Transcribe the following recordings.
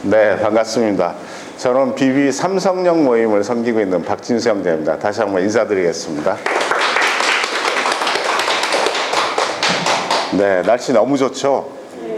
네, 반갑습니다. 저는 BB 삼성역 모임을 섬기고 있는 박진수 형제입니다. 다시 한번 인사드리겠습니다. 네, 날씨 너무 좋죠?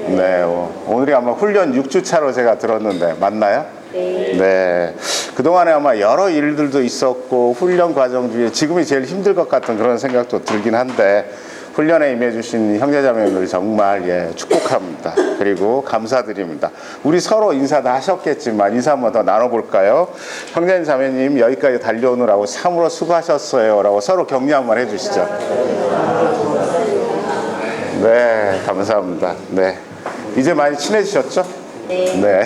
네, 오늘이 아마 훈련 6주차로 제가 들었는데 맞나요? 네. 그동안에 아마 여러 일들도 있었고 훈련 과정 중에 지금이 제일 힘들 것 같은 그런 생각도 들긴 한데 훈련에 임해주신 형제자매들 정말 축복합니다. 그리고 감사드립니다. 우리 서로 인사 다 하셨겠지만 인사 한번 더 나눠볼까요? 형제자매님 여기까지 달려오느라고 참으로 수고하셨어요 라고 서로 격려 한번 해주시죠. 네, 감사합니다. 네, 이제 많이 친해지셨죠? 네.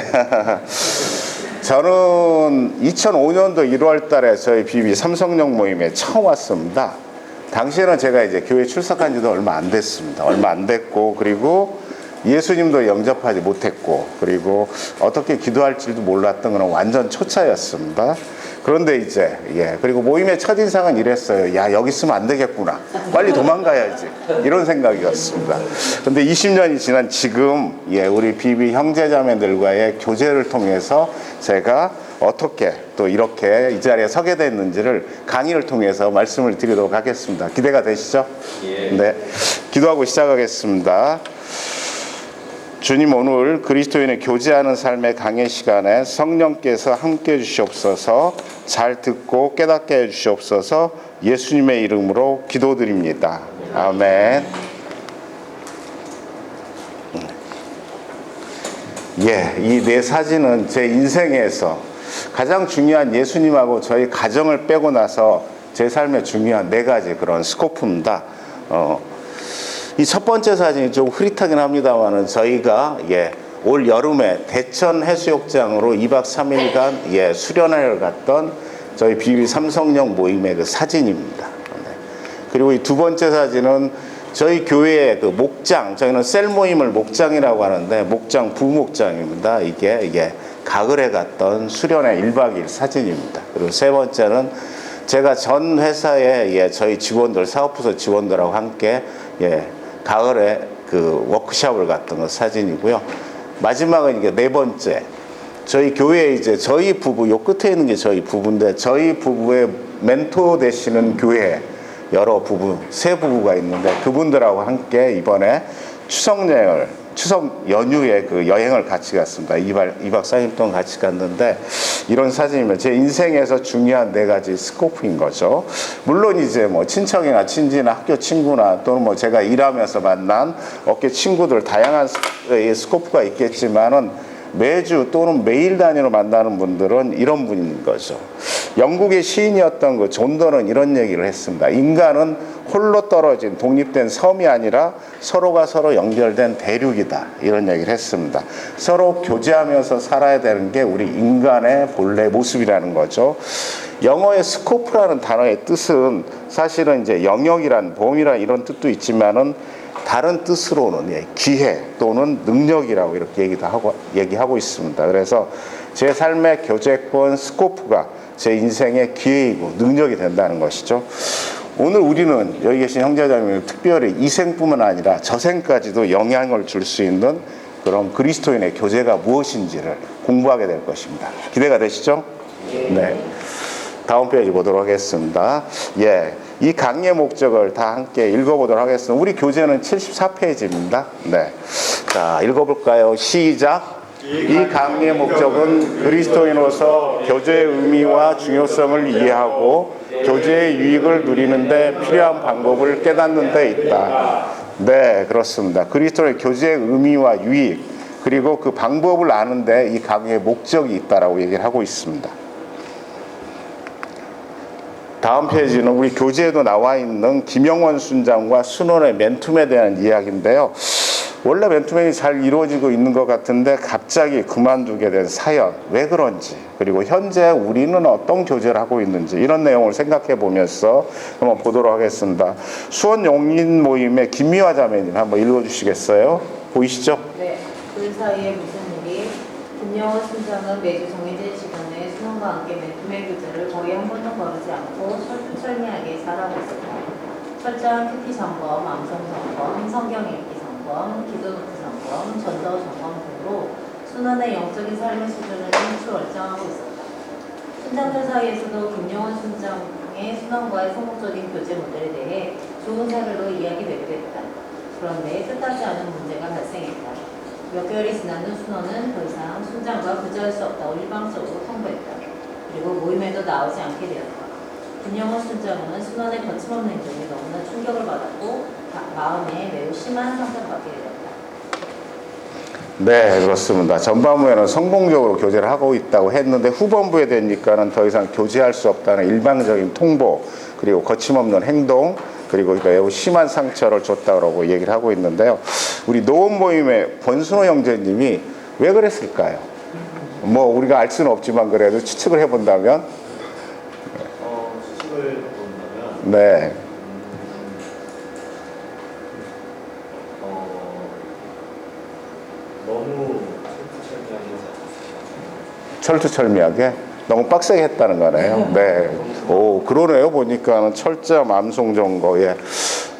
저는 2005년도 1월 달에 저희 BB 삼성역 모임에 처음 왔습니다. 당시에는 제가 이제 교회 출석한 지도 얼마 안 됐습니다. 얼마 안 됐고, 그리고 예수님도 영접하지 못했고, 그리고 어떻게 기도할지도 몰랐던 그런 완전 초짜였습니다. 그런데 이제, 그리고 모임의 첫인상은 이랬어요. 야, 여기 있으면 안 되겠구나. 빨리 도망가야지. 이런 생각이었습니다. 근데 20년이 지난 지금, 우리 BB 형제자매들과의 교제를 통해서 제가 어떻게 또 이렇게 이 자리에 서게 됐는지를 강의를 통해서 말씀을 드리도록 하겠습니다. 기대가 되시죠? 네. 기도하고 시작하겠습니다. 주님, 오늘 그리스도인의 교제하는 삶의 강의 시간에 성령께서 함께 해주시옵소서. 잘 듣고 깨닫게 해주시옵소서. 예수님의 이름으로 기도드립니다. 아멘. 이 네 사진은 제 인생에서 가장 중요한 예수님하고 저희 가정을 빼고 나서 제 삶에 중요한 네 가지 그런 스코프입니다. 이 첫 번째 사진이 좀 흐릿하긴 합니다만은 저희가 올 여름에 대천 해수욕장으로 2박 3일간 수련회를 갔던 저희 BB 삼성역 모임의 그 사진입니다. 그리고 이 두 번째 사진은 저희 교회의 그 목장, 저희는 셀 모임을 목장이라고 하는데 목장 부목장입니다. 이게 가을에 갔던 수련회 1박 2일 사진입니다. 그리고 세 번째는 제가 전 회사의 저희 직원들, 사업부서 직원들하고 함께 가을에 그 워크숍을 갔던 그 사진이고요. 마지막은 이게 네 번째. 저희 교회에 이제 저희 부부, 요 끝에 있는 게 저희 부부인데 저희 부부의 멘토 되시는 교회 여러 부부, 세 부부가 있는데 그분들하고 함께 이번에 추석 연휴에 그 여행을 같이 갔습니다. 2박 3일 동안 같이 갔는데 이런 사진이면 제 인생에서 중요한 네 가지 스코프인 거죠. 물론 이제 뭐 친척이나 친지나 학교 친구나 또는 뭐 제가 일하면서 만난 업계 친구들 다양한 스코프가 있겠지만은 매주 또는 매일 단위로 만나는 분들은 이런 분인 거죠. 영국의 시인이었던 그 존던은 이런 얘기를 했습니다. 인간은 홀로 떨어진 독립된 섬이 아니라 서로가 서로 연결된 대륙이다. 이런 얘기를 했습니다. 서로 교제하면서 살아야 되는 게 우리 인간의 본래 모습이라는 거죠. 영어의 스코프라는 단어의 뜻은 사실은 이제 영역이란 범위란 이런 뜻도 있지만은 다른 뜻으로는 기회 또는 능력이라고 이렇게 얘기하고 있습니다. 그래서 제 삶의 교제권 스코프가 제 인생의 기회이고 능력이 된다는 것이죠. 오늘 우리는 여기 계신 형제자매들 특별히 이생뿐만 아니라 저생까지도 영향을 줄 수 있는 그런 그리스도인의 교제가 무엇인지를 공부하게 될 것입니다. 기대가 되시죠? 네. 다음 페이지 보도록 하겠습니다. 이 강의의 목적을 다 함께 읽어보도록 하겠습니다. 우리 교재는 74페이지입니다. 네. 자, 읽어볼까요? 시작. 이 강의의 목적은 그리스도인으로서 교제의 의미와 중요성을 이해하고 교제의 유익을 누리는데 필요한 방법을 깨닫는 데 있다. 네, 그렇습니다. 그리스도의 교제의 의미와 유익 그리고 그 방법을 아는데 이 강의의 목적이 있다라고 얘기를 하고 있습니다. 다음 페이지는 우리 교재에도 나와 있는 김영원 순장과 순원의 맨투맨에 대한 이야기인데요. 원래 맨투맨이 잘 이루어지고 있는 것 같은데 갑자기 그만두게 된 사연, 왜 그런지, 그리고 현재 우리는 어떤 교제를 하고 있는지 이런 내용을 생각해 보면서 한번 보도록 하겠습니다. 수원 용인 모임의 김미화 자매님 한번 읽어주시겠어요? 보이시죠? 네. 그 사이에 무슨 일이? 김영원 순장은 매주 정해진 시간에 순원과 함께 맨투맨 교제를 거의 한 번도 거르지 않고 철두철미하게 잘하고 있었다. 철저한 큐티 점검, 암송 점검, 성경 읽기 점검, 기도 노트 점검, 전도 점검 등으로 순환의 영적인 삶의 수준을 일취월장하고 있었다. 순장들 사이에서도 김영원 순장의 순환과의 성공적인 교제 모델에 대해 좋은 사례로 이야기되기도 했다. 그런데 뜻하지 않은 문제가 발생했다. 몇 개월이 지난 후 순원은 더 이상 순장과 교제할 수 없다고 일방적으로 통보했다. 그리고 모임에도 나오지 않게 되었다. 김영원 순장은 순원의 거침없는 행동에 너무나 충격을 받았고 마음에 매우 심한 상처를 받게 되었다. 네, 그렇습니다. 전반부에는 성공적으로 교제를 하고 있다고 했는데 후반부에 되니까는 더 이상 교제할 수 없다는 일방적인 통보, 그리고 거침없는 행동, 그리고 매우 심한 상처를 줬다고 얘기를 하고 있는데요. 우리 노원 모임의 권순호 형제님이 왜 그랬을까요? 뭐 우리가 알 수는 없지만 그래도 추측을 해본다면, 추측을 해본다면, 네, 너무 철두철미하게 너무 빡세게 했다는 거네요. 네, 오 그러네요. 보니까는 철저한 암송 점거, 예,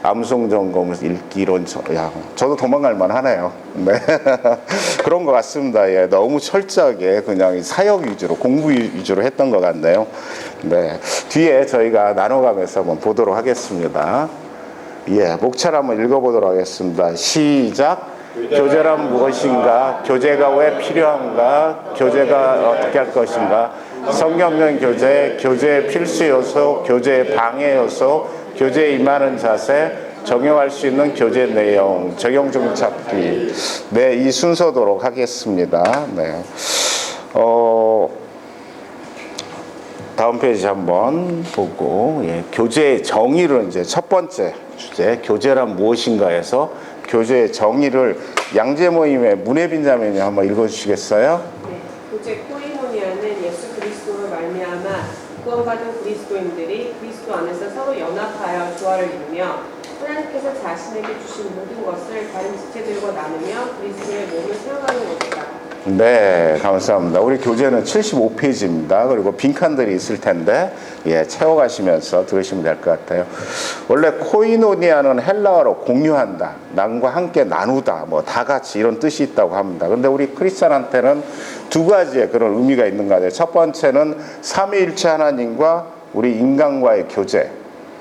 암송 점검을 읽기 이런 야, 저도 도망갈 만하네요. 네, 그런 것 같습니다. 예, 너무 철저하게 그냥 사역 위주로 공부 위주로 했던 것 같네요. 네, 뒤에 저희가 나눠가면서 한번 보도록 하겠습니다. 예, 목차를 한번 읽어보도록 하겠습니다. 시작. 교제란 무엇인가? 교제가 왜 필요한가? 교제가 어떻게 할 것인가? 성경적 교제, 교제의 필수 요소, 교제의 방해 요소, 교제에 임하는 자세, 적용할 수 있는 교제 내용, 적용중 찾기. 네, 이 순서도록 하겠습니다. 네. 다음 페이지 한번 보고, 예, 교제의 정의를 이제 첫 번째 주제, 교제란 무엇인가에서 교제의 정의를 양재 모임의 문혜빈 자매님 한번 읽어주시겠어요? 네, 교제 코이노니아는 예수 그리스도로 말미암아 구원받은 그리스도인들이 그리스도 안에서 서로 연합하여 조화를 이루며 하나님께서 자신에게 주신 모든 것을 다른 지체들과 나누며 그리스도의 몸을 세워가는 것이다. 네, 감사합니다. 우리 교재는 75페이지입니다. 그리고 빈칸들이 있을 텐데, 예, 채워가시면서 들으시면 될 것 같아요. 원래 코이노니아는 헬라어로 공유한다, 남과 함께 나누다, 뭐 다 같이 이런 뜻이 있다고 합니다. 근데 우리 크리스찬한테는 두 가지의 그런 의미가 있는 것 같아요. 첫 번째는 삼위일체 하나님과 우리 인간과의 교제.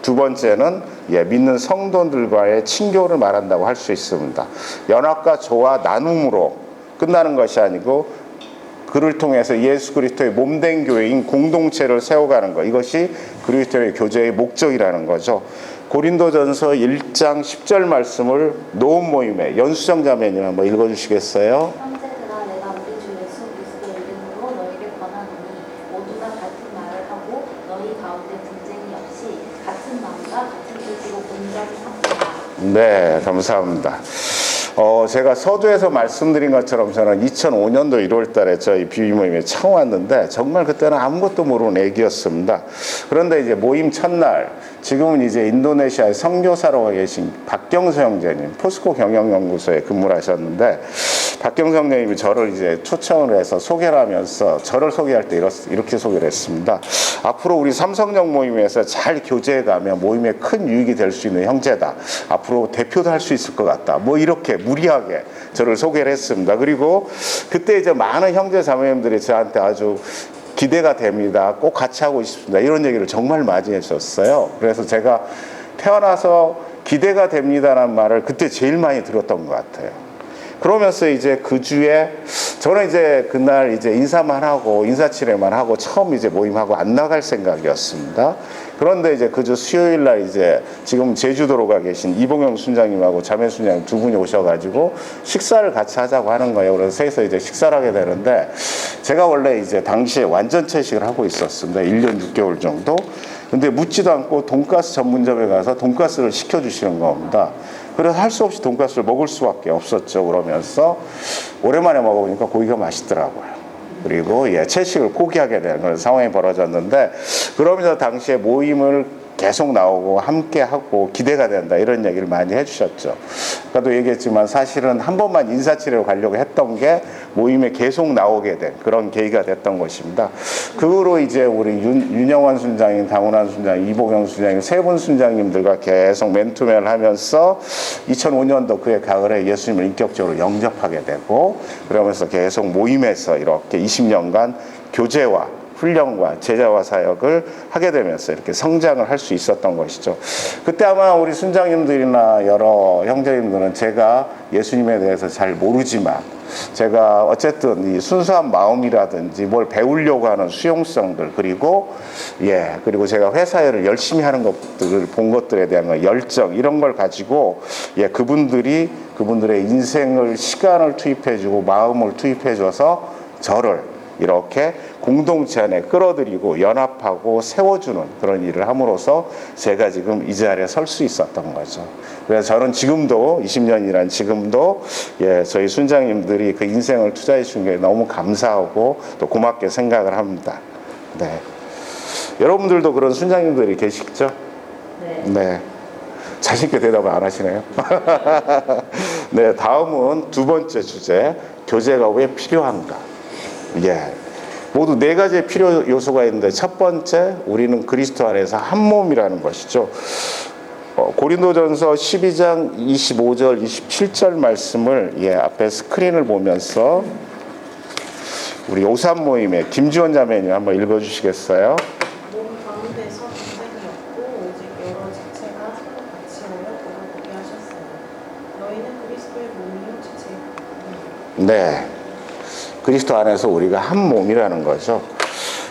두 번째는 믿는 성도들과의 친교를 말한다고 할 수 있습니다. 연합과 조화, 나눔으로 끝나는 것이 아니고 그를 통해서 예수 그리스도의 몸된 교회인 공동체를 세워가는 것, 이것이 그리스도의 교제의 목적이라는 거죠. 고린도전서 1장 10절 말씀을 노원 모임의 연수정 자매님 한번 읽어주시겠어요? 형제들아 내가 우리 주 예수 그리스도 이름으로 너희에게 권하노니 모두가 같은 말을 하고 너희 가운데 분쟁이 없이 같은 마음과 같은 뜻으로 온전히 합하라. 네, 감사합니다. 제가 서두에서 말씀드린 것처럼 저는 2005년도 1월 달에 저희 비유 모임에 처음 왔는데 정말 그때는 아무것도 모르는 애기였습니다. 그런데 이제 모임 첫날, 지금은 이제 인도네시아에 선교사로 계신 박경서 형제님, 포스코 경영연구소에 근무를 하셨는데, 박경서 형제님이 저를 이제 초청을 해서 소개를 하면서 저를 소개할 때 이렇게 소개를 했습니다. 앞으로 우리 삼성역 모임에서 잘 교제해가면 모임에 큰 유익이 될 수 있는 형제다. 앞으로 대표도 할 수 있을 것 같다. 뭐 이렇게 무리하게 저를 소개를 했습니다. 그리고 그때 이제 많은 형제 자매님들이 저한테 아주 기대가 됩니다. 꼭 같이 하고 싶습니다. 이런 얘기를 정말 많이 해줬어요. 그래서 제가 태어나서 기대가 됩니다라는 말을 그때 제일 많이 들었던 것 같아요. 그러면서 이제 그 주에 저는 이제 그날 이제 인사만 하고 인사치레만 하고 처음 이제 모임하고 안 나갈 생각이었습니다. 그런데 이제 그 주 수요일 날 이제 지금 제주도로 가 계신 이봉영 순장님하고 자매 순장 두 분이 오셔가지고 식사를 같이 하자고 하는 거예요. 그래서 셋이서 이제 식사를 하게 되는데, 제가 원래 이제 당시에 완전체식을 하고 있었습니다. 1년 6개월 정도. 근데 묻지도 않고 돈가스 전문점에 가서 돈가스를 시켜주시는 겁니다. 그래서 할 수 없이 돈가스를 먹을 수밖에 없었죠. 그러면서 오랜만에 먹어보니까 고기가 맛있더라고요. 그리고 채식을 포기하게 되는 그런 상황이 벌어졌는데, 그러면서 당시에 모임을 계속 나오고 함께하고 기대가 된다 이런 얘기를 많이 해주셨죠. 아까도 얘기했지만 사실은 한 번만 인사치레로 가려고 했던 게 모임에 계속 나오게 된 그런 계기가 됐던 것입니다. 그 후로 이제 우리 윤영원 순장님, 당운환 순장님, 이보경 순장님 세 분 순장님들과 계속 맨투맨을 하면서 2005년도 그해 가을에 예수님을 인격적으로 영접하게 되고 그러면서 계속 모임에서 이렇게 20년간 교제와 훈련과 제자와 사역을 하게 되면서 이렇게 성장을 할 수 있었던 것이죠. 그때 아마 우리 순장님들이나 여러 형제님들은 제가 예수님에 대해서 잘 모르지만 제가 어쨌든 이 순수한 마음이라든지 뭘 배우려고 하는 수용성들 그리고 제가 회사 일을 열심히 하는 것들을 본 것들에 대한 열정 이런 걸 가지고 그분들의 인생을 시간을 투입해주고 마음을 투입해줘서 저를 이렇게 공동체 안에 끌어들이고 연합하고 세워주는 그런 일을 함으로써 제가 지금 이 자리에 설 수 있었던 거죠. 그래서 저는 지금도 20년이란 지금도 저희 순장님들이 그 인생을 투자해 준 게 너무 감사하고 또 고맙게 생각을 합니다. 네. 여러분들도 그런 순장님들이 계시죠? 네. 네. 자신있게 대답을 안 하시네요. 네, 다음은 두 번째 주제, 교제가 왜 필요한가? 모두 네 가지의 필요 요소가 있는데 첫 번째, 우리는 그리스도 안에서 한 몸이라는 것이죠. 고린도전서 12장 25절, 27절 말씀을 앞에 스크린을 보면서 우리 오산 모임의 김지원 자매님 한번 읽어주시겠어요? 몸 가운데서 분쟁이 없고 오직 여러 지체가 서로 같이 하여 돌아보게 하셨어요. 너희는 그리스도의 몸이요 지체입니다. 네. 그리스도 안에서 우리가 한 몸이라는 거죠.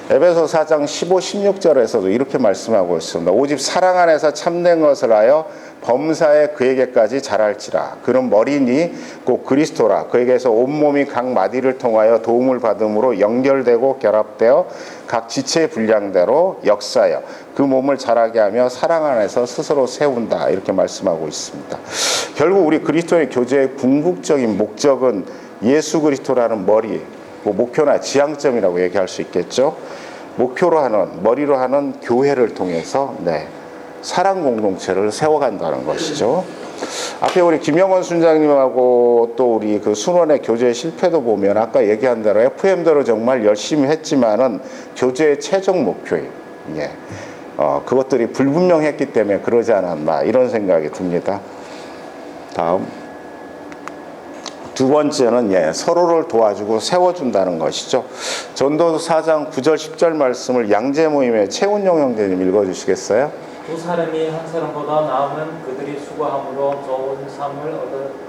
에베소 4장 15, 16절에서도 이렇게 말씀하고 있습니다. 오직 사랑 안에서 참된 것을 하여 범사에 그에게까지 자랄지라. 그는 머리니 곧 그리스도라. 그에게서 온몸이 각 마디를 통하여 도움을 받음으로 연결되고 결합되어 각 지체의 분량대로 역사하여 그 몸을 자라게 하며 사랑 안에서 스스로 세운다. 이렇게 말씀하고 있습니다. 결국 우리 그리스도의 교제의 궁극적인 목적은 예수 그리스도라는 머리, 목표나 지향점이라고 얘기할 수 있겠죠. 목표로 하는, 머리로 하는 교회를 통해서 사랑 공동체를 세워간다는 것이죠. 앞에 우리 김영원 순장님하고 또 우리 그 순원의 교제 실패도 보면 아까 얘기한 대로 FM대로 정말 열심히 했지만은 교제의 최종 목표예요. 그것들이 불분명했기 때문에 그러지 않았나 이런 생각이 듭니다. 다음. 두 번째는 서로를 도와주고 세워준다는 것이죠. 전도서 4장 9절 10절 말씀을 양재 모임의 최운용 형제님 읽어주시겠어요? 두 사람이 한 사람보다 나으면 그들이 수고함으로 좋은 삶을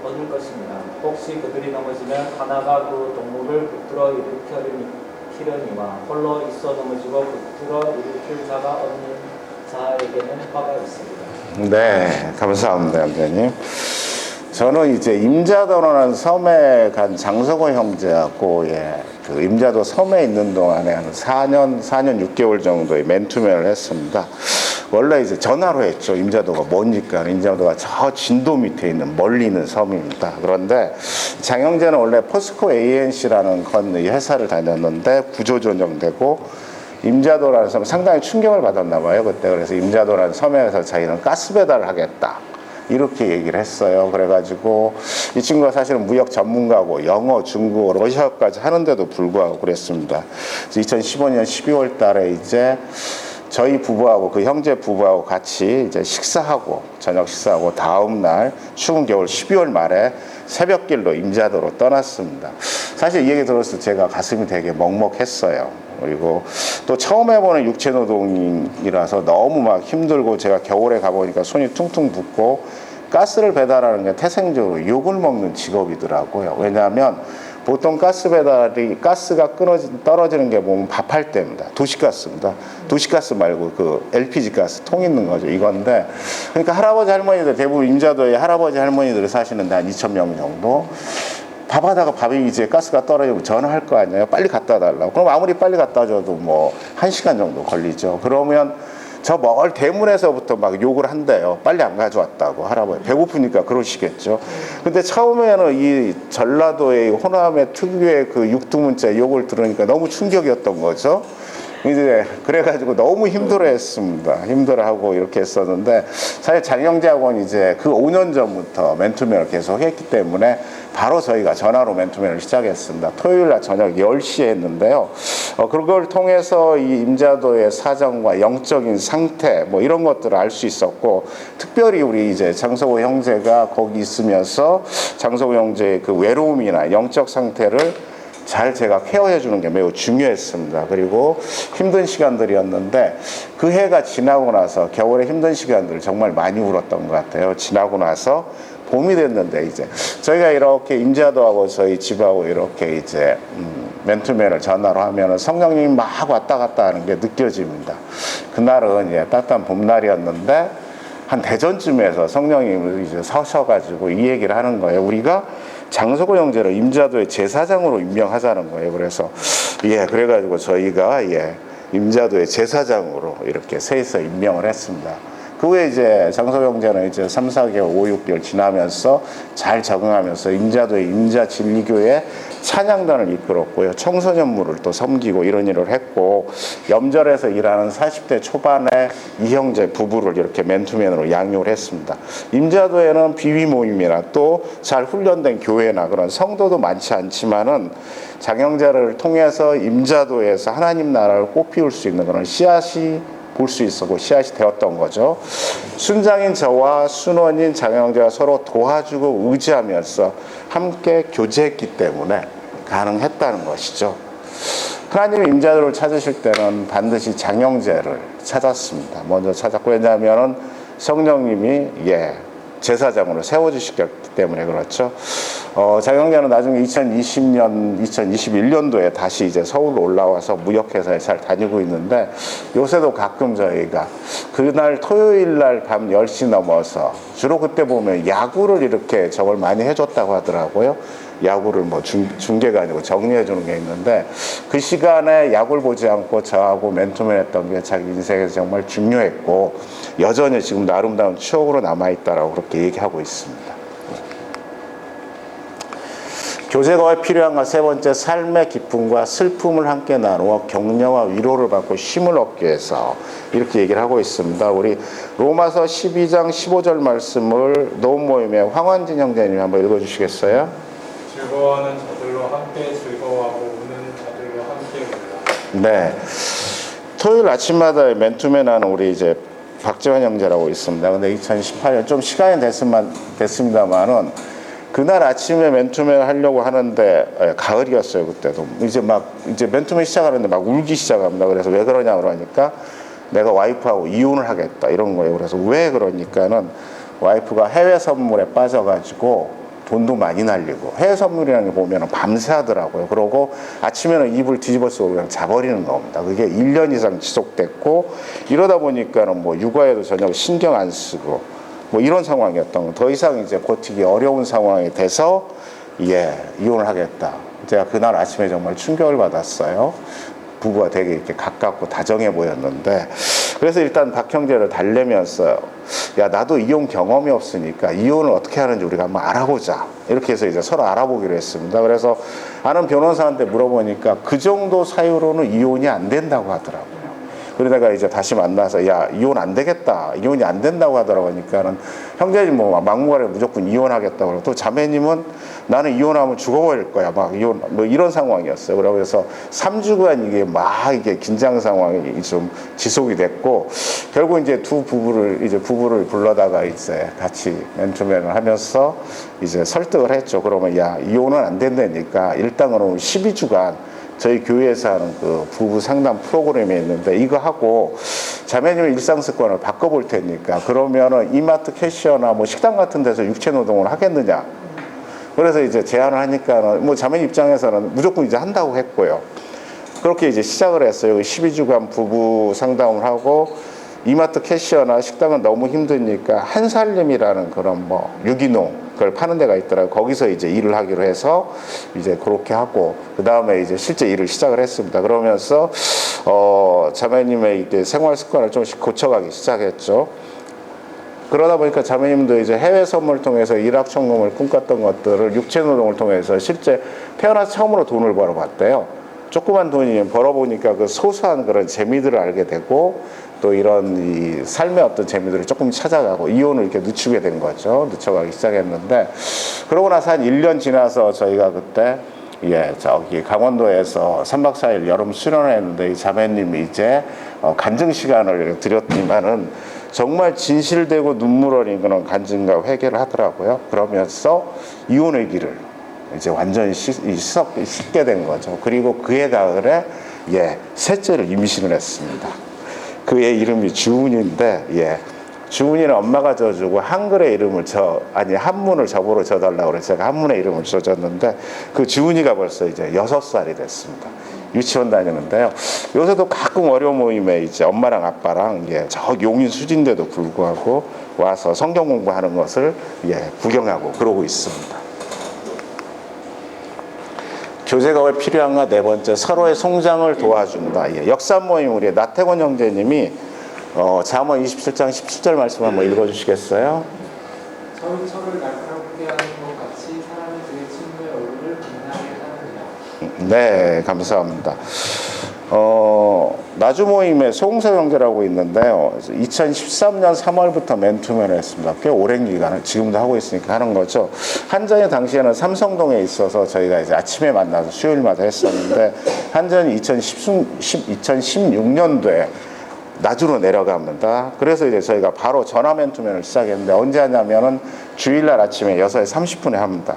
얻을 것입니다. 혹시 그들이 넘어지면 하나가 그 동물을 붙들어 일으키려니와 홀로 있어 넘어지고 붙들어 일으킬 자가 없는 자에게는 화가 있습니다. 네, 감사합니다, 형제님. 저는 이제 임자도라는 섬에 간 장석호 형제하고 그 임자도 섬에 있는 동안에 한 4년 6개월 정도의 맨투맨을 했습니다. 원래 이제 전화로 했죠. 임자도가 뭐니까. 임자도가 저 진도 밑에 있는 멀리 있는 섬입니다. 그런데 장 형제는 원래 포스코 ANC라는 회사를 다녔는데 구조조정되고 임자도라는 섬 상당히 충격을 받았나 봐요. 그때 그래서 임자도라는 섬에서 자기는 가스 배달을 하겠다. 이렇게 얘기를 했어요. 그래가지고 이 친구가 사실은 무역 전문가고 영어, 중국어, 러시아까지 하는데도 불구하고 그랬습니다. 2015년 12월 달에 이제 저희 부부하고 그 형제 부부하고 같이 이제 저녁 식사하고 다음 날 추운 겨울 12월 말에 새벽길로 임자도로 떠났습니다. 사실 이 얘기 들었을 때 제가 가슴이 되게 먹먹했어요. 그리고 또 처음 해보는 육체노동이라서 너무 막 힘들고 제가 겨울에 가보니까 손이 퉁퉁 붓고 가스를 배달하는 게 태생적으로 욕을 먹는 직업이더라고요. 왜냐하면 보통 가스가 떨어지는 게 보면 밥할 때입니다. 도시가스입니다. 도시가스 말고 그 LPG 가스 통 있는 거죠. 이건데 그러니까 할아버지 할머니들 대부분 임자도에 할아버지 할머니들이 사시는데 한 2,000명 정도 밥하다가 밥이 이제 가스가 떨어지면 전화할 거 아니에요. 빨리 갖다 달라고. 그럼 아무리 빨리 갖다 줘도 뭐 1시간 정도 걸리죠. 그러면 저 멀 대문에서부터 막 욕을 한대요. 빨리 안 가져왔다고 할아버지. 배고프니까 그러시겠죠. 근데 처음에는 이 전라도의 호남의 특유의 그 육두문자 욕을 들으니까 너무 충격이었던 거죠. 이제 그래가지고 너무 힘들어했습니다. 힘들어하고 이렇게 했었는데 사실 장영재학원 이제 그 5년 전부터 맨투맨을 계속 했기 때문에 바로 저희가 전화로 맨투맨을 시작했습니다. 토요일 날 저녁 10시에 했는데요. 그걸 통해서 이 임자도의 사정과 영적인 상태 뭐 이런 것들을 알 수 있었고, 특별히 우리 이제 장석호 형제가 거기 있으면서 장석호 형제의 그 외로움이나 영적 상태를 잘 제가 케어해 주는 게 매우 중요했습니다. 그리고 힘든 시간들이었는데 그 해가 지나고 나서 겨울에 힘든 시간들 정말 많이 울었던 것 같아요. 지나고 나서 봄이 됐는데 이제 저희가 이렇게 임자도하고 저희 집하고 이렇게 이제 맨투맨을 전화로 하면은 성령님이 막 왔다 갔다 하는 게 느껴집니다. 그날은 예, 따뜻한 봄날이었는데 한 대전쯤에서 성령님이 이제 서셔가지고 이 얘기를 하는 거예요. 우리가 장석호 형제를 임자도의 제사장으로 임명하자는 거예요. 그래서 예, 그래가지고 저희가 예, 임자도의 제사장으로 이렇게 셋이서 임명을 했습니다. 그 후에 이제 장석호 형제는 이제 3, 4개월, 5, 6개월 지나면서 잘 적응하면서 임자도의 임자진리교회 찬양단을 이끌었고요. 청소년부를 또 섬기고 이런 일을 했고, 염절에서 일하는 40대 초반의 이 형제 부부를 이렇게 맨투맨으로 양육을 했습니다. 임자도에는 비위 모임이나 또 잘 훈련된 교회나 그런 성도도 많지 않지만은 장형제를 통해서 임자도에서 하나님 나라를 꽃피울 수 있는 그런 씨앗이 볼 수 있었고 씨앗이 되었던 거죠. 순장인 저와 순원인 장형제가 서로 도와주고 의지하면서 함께 교제했기 때문에 가능했다는 것이죠. 하나님의 임자도를 찾으실 때는 반드시 장형제를 찾았습니다. 먼저 찾았고, 왜냐하면 성령님이 제사장으로 세워주셨기 때문에 그렇죠. 장형제는 나중에 2020년, 2021년도에 다시 이제 서울로 올라와서 무역회사에 잘 다니고 있는데, 요새도 가끔 저희가 그날 토요일 날 밤 10시 넘어서 주로 그때 보면 야구를 이렇게 저걸 많이 해줬다고 하더라고요. 야구를 뭐 중계가 아니고 정리해 주는 게 있는데, 그 시간에 야구를 보지 않고 저하고 맨투맨 했던 게 자기 인생에서 정말 중요했고 여전히 지금도 아름다운 추억으로 남아있다라고 그렇게 얘기하고 있습니다. 교제가 필요한 것 세 번째, 삶의 기쁨과 슬픔을 함께 나누어 격려와 위로를 받고 힘을 얻기 위해서 이렇게 얘기를 하고 있습니다. 우리 로마서 12장 15절 말씀을 노은 모임의 황원진 형제님이 한번 읽어주시겠어요? 즐거워하는 자들로 함께 즐거워하고 우는 자들로 함께 울라. 네, 토요일 아침마다 맨투맨 하는 우리 이제 박재환 형제라고 있습니다. 근데 2018년 좀 시간이 됐습니다만은 그날 아침에 맨투맨 하려고 하는데 가을이었어요. 그때도 이제 맨투맨 시작하는데 막 울기 시작합니다. 그래서 왜 그러냐 그러니까 내가 와이프하고 이혼을 하겠다 이런 거예요. 그래서 왜 그러니까는 와이프가 해외 선물에 빠져가지고 돈도 많이 날리고, 해외 선물이라는 게 보면 밤새 하더라고요. 그러고 아침에는 이불 뒤집어 쓰고 그냥 자버리는 겁니다. 그게 1년 이상 지속됐고, 이러다 보니까는 뭐 육아에도 전혀 신경 안 쓰고 뭐 이런 상황이었던 거. 더 이상 이제 버티기 어려운 상황이 돼서 이혼을 하겠다. 제가 그날 아침에 정말 충격을 받았어요. 부부가 되게 이렇게 가깝고 다정해 보였는데, 그래서 일단 박 형제를 달래면서 야, 나도 이혼 경험이 없으니까 이혼을 어떻게 하는지 우리가 한번 알아보자. 이렇게 해서 이제 서로 알아보기로 했습니다. 그래서 아는 변호사한테 물어보니까 그 정도 사유로는 이혼이 안 된다고 하더라고요. 그러다가 이제 다시 만나서 야, 이혼 안 되겠다, 이혼이 안 된다고 하더라고 하니까는 형제님 뭐 막무가내 무조건 이혼하겠다고 그러고, 또 자매님은 나는 이혼하면 죽어버릴 거야, 막 이혼 뭐 이런 상황이었어요. 그래서 3주간 이게 긴장 상황이 좀 지속이 됐고, 결국 이제 부부를 불러다가 이제 같이 맨투맨을 하면서 이제 설득을 했죠. 그러면 야, 이혼은 안 된다니까 일단 그러면 12주간 저희 교회에서 하는 그 부부 상담 프로그램이 있는데 이거 하고 자매님의 일상 습관을 바꿔볼 테니까 그러면은 이마트 캐시어나 뭐 식당 같은 데서 육체 노동을 하겠느냐. 그래서 이제 제안을 하니까는 뭐 자매님 입장에서는 무조건 이제 한다고 했고요. 그렇게 이제 시작을 했어요. 12주간 부부 상담을 하고, 이마트 캐시어나 식당은 너무 힘드니까 한살림이라는 그런 뭐 유기농 그걸 파는 데가 있더라고요. 거기서 이제 일을 하기로 해서 이제 그렇게 하고, 그 다음에 이제 실제 일을 시작을 했습니다. 그러면서 자매님의 이제 생활 습관을 좀씩 고쳐가기 시작했죠. 그러다 보니까 자매님도 이제 해외 선물을 통해서 일확천금을 꿈꿨던 것들을 육체 노동을 통해서 실제 태어나서 처음으로 돈을 벌어봤대요. 조그만 돈이 벌어보니까 그 소소한 그런 재미들을 알게 되고 또 이런 이 삶의 어떤 재미들을 조금 찾아가고 이혼을 이렇게 늦추게 된 거죠. 늦춰가기 시작했는데 그러고 나서 한 1년 지나서 저희가 그때 저기 강원도에서 3박 4일 여름 수련을 했는데 이 자매님이 이제 간증 시간을 드렸지만은 정말 진실되고 눈물 어린 그런 간증과 회개를 하더라고요. 그러면서 이혼의 길을 이제 완전히 씻게 된 거죠. 그리고 그해 가을에 셋째를 임신을 했습니다. 그의 이름이 주은인데 주은이는 엄마가 져주고 한글의 이름을 한문을 저보러 져달라고 그래서 제가 한문의 이름을 져줬는데 그 주은이가 벌써 이제 6살이 됐습니다. 유치원 다니는데요. 요새도 가끔 월요 모임에 이제 엄마랑 아빠랑 저 용인 수진데도 불구하고 와서 성경 공부하는 것을 구경하고 그러고 있습니다. 교제가 왜 필요한가? 네 번째, 서로의 성장을 도와준다. 역사 모임 우리 나태권 형제님이 잠언 27장 17절 말씀 한번 읽어주시겠어요? 서로를 날카롭게 하는 것 같이 사람이 그의 친구의 얼굴을 빛나게 하느니라. 네, 감사합니다. 나주 모임에 소홍서 형제라고 있는데요. 2013년 3월부터 맨투맨을 했습니다. 꽤 오랜 기간을 지금도 하고 있으니까 하는 거죠. 한전이 당시에는 삼성동에 있어서 저희가 이제 아침에 만나서 수요일마다 했었는데 한전이 2016년도에 나주로 내려갑니다. 그래서 이제 저희가 바로 전화 맨투맨을 시작했는데 언제 하냐면은 주일날 아침에 6시 30분에 합니다.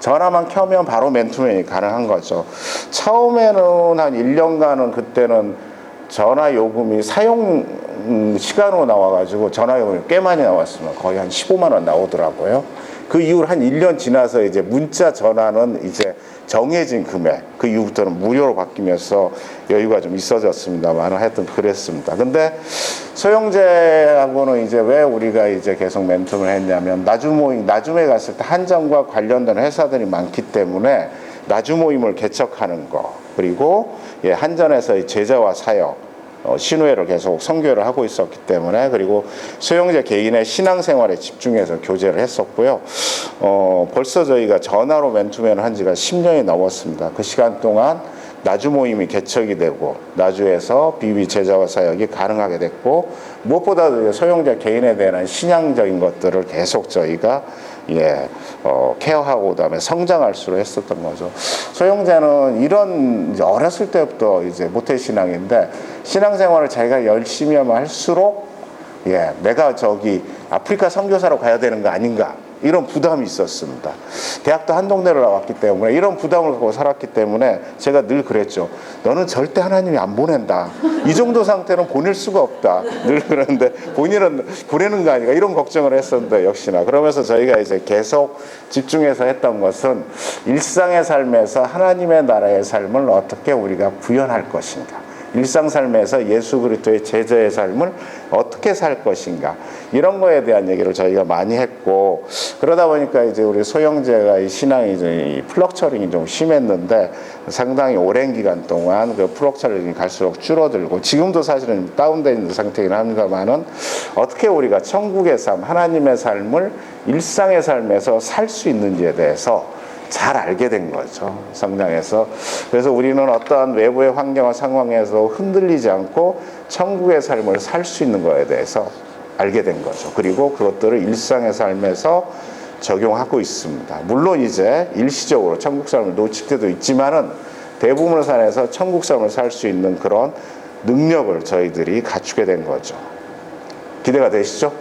전화만 켜면 바로 맨투맨이 가능한 거죠. 처음에는 한 1년간은 그때는 전화 요금이 사용 시간으로 나와가지고 전화 요금이 꽤 많이 나왔습니다. 거의 한 15만 원 나오더라고요. 그 이후로 한 1년 지나서 이제 문자 전화는 이제 정해진 금액, 그 이후부터는 무료로 바뀌면서 여유가 좀 있어졌습니다만 하여튼 그랬습니다. 근데 소영재하고는 이제 왜 우리가 이제 계속 맨투맨을 했냐면 나주에 갔을 때 한전과 관련된 회사들이 많기 때문에 나주 모임을 개척하는 거, 그리고 한전에서의 제자와 사역, 신우회를 계속 선교를 하고 있었기 때문에, 그리고 소영재 개인의 신앙생활에 집중해서 교제를 했었고요. 벌써 저희가 전화로 맨투맨을 한 지가 10년이 넘었습니다. 그 시간 동안 나주 모임이 개척이 되고 나주에서 비비 제자와 사역이 가능하게 됐고, 무엇보다도 소영재 개인에 대한 신앙적인 것들을 계속 저희가 케어하고 그다음에 성장할수록 했었던 거죠. 소영재는 이런 어렸을 때부터 이제 모태신앙인데 신앙생활을 자기가 열심히 하면 할수록 내가 저기 아프리카 선교사로 가야 되는 거 아닌가 이런 부담이 있었습니다. 대학도 한동대로 나왔기 때문에 이런 부담을 갖고 살았기 때문에 제가 늘 그랬죠. 너는 절대 하나님이 안 보낸다. 이 정도 상태는 보낼 수가 없다. 늘 그러는데 본인은 보내는 거 아닌가 이런 걱정을 했었는데 역시나 그러면서 저희가 이제 계속 집중해서 했던 것은 일상의 삶에서 하나님의 나라의 삶을 어떻게 우리가 구현할 것인가. 일상 삶에서 예수 그리스도의 제자의 삶을 어떻게 살 것인가 이런 거에 대한 얘기를 저희가 많이 했고, 그러다 보니까 이제 우리 소영재가 이 신앙이 이 플럭처링이 좀 심했는데 상당히 오랜 기간 동안 그 플럭처링이 갈수록 줄어들고 지금도 사실은 다운되어 있는 상태이긴 합니다만은 어떻게 우리가 천국의 삶, 하나님의 삶을 일상의 삶에서 살 수 있는지에 대해서 잘 알게 된 거죠. 성장해서. 그래서 우리는 어떠한 외부의 환경과 상황에서 흔들리지 않고 천국의 삶을 살 수 있는 것에 대해서 알게 된 거죠. 그리고 그것들을 일상의 삶에서 적용하고 있습니다. 물론 이제 일시적으로 천국 삶을 놓칠 때도 있지만은 대부분의 삶에서 천국 삶을 살 수 있는 그런 능력을 저희들이 갖추게 된 거죠. 기대가 되시죠?